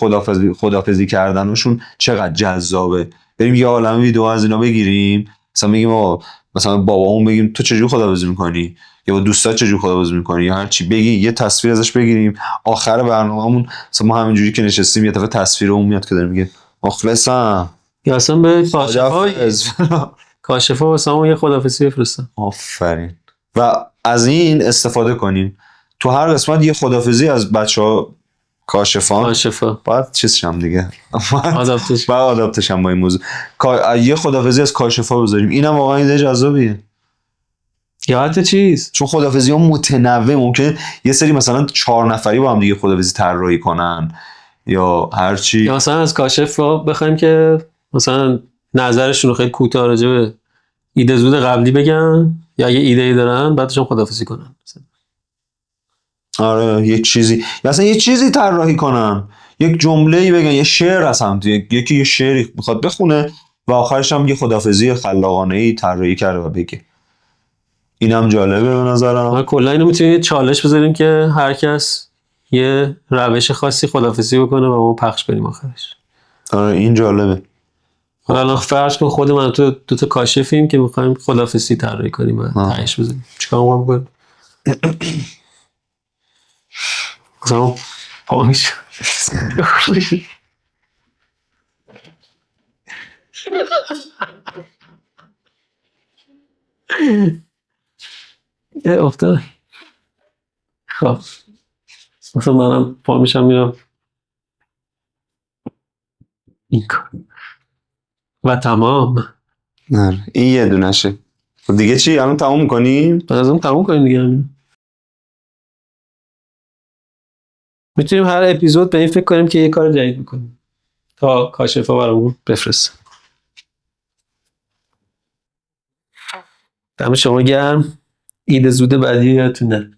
خدافظی کردنشون چقدر جذابه، بریم یه عالمه ویدیو از اینا بگیریم، مثلا بگیم مثلا بابامون بگیم تو چجوری خدافظی میکنی، یا با دوستات چجوری خدافظی میکنی، یا هر چی بگی یه تصویر ازش بگیریم، آخر برنامه‌مون مثلا ما همینجوری که نشستیم یه دفعه تصویر اون میاد که داره میگه مخلصم، یا اصلا به خداحافظ. کاشفا واسه یه خدافظی بفرستن. آفرین. و از این استفاده کنیم تو هر قسمت یه خدافظی از بچه‌ها کاشفا باید چیزش هم دیگه آدابتش هم با این موضوع یه خدافظی از کاشفا بذاریم. اینم واقعا ایده جذابیه. یا حتی چیز، چون خدافظی ها متنوع، ممکنه یه سری مثلا 4 نفری با هم دیگه خدافظی طراحی کنن یا هر چی، یا مثلا از کاشفا بخوایم که مثلا نظرشون رو خیلی کوتاه راجع به ایده زود قبلی بگن، یا اگه ایده ای دارن بعدش هم خدافظی کنن. آره یه چیزی، یا اصلا یه چیزی طراحی کنن، یک جمله‌ای بگن، یه شعر اصلا یکی یه شعری میخواد بخونه و آخرش هم یه خدافظی خلاقانه‌ای طراحی کرده و بگه. اینم جالبه به نظرم. ما کلا اینو میتونیم یه چالش بذاریم که هر کس یه روش خاصی خدافظی بکنه و ما پخش کنیم آخرش. آره این جالبه. الان فرض کن خود من تو دو تا کاشفیم که می‌خوایم خدافظی طراحی کنیم و تهش بزنیم. چیکار می‌کنیم؟ مثلا پامیش افتاد. خب مثلا منم پا میشم میرم این کار و تمام. نه این یه دونشه. دیگه چی الان تموم می‌کنیم؟ لازم تموم کنیم دیگه. میتونیم هر اپیزود به این فکر کنیم که یه کار جدید میکنیم تا کاشفا برامون بفرسته. دم شما گرم. ایده زود بعدی یادتون نره.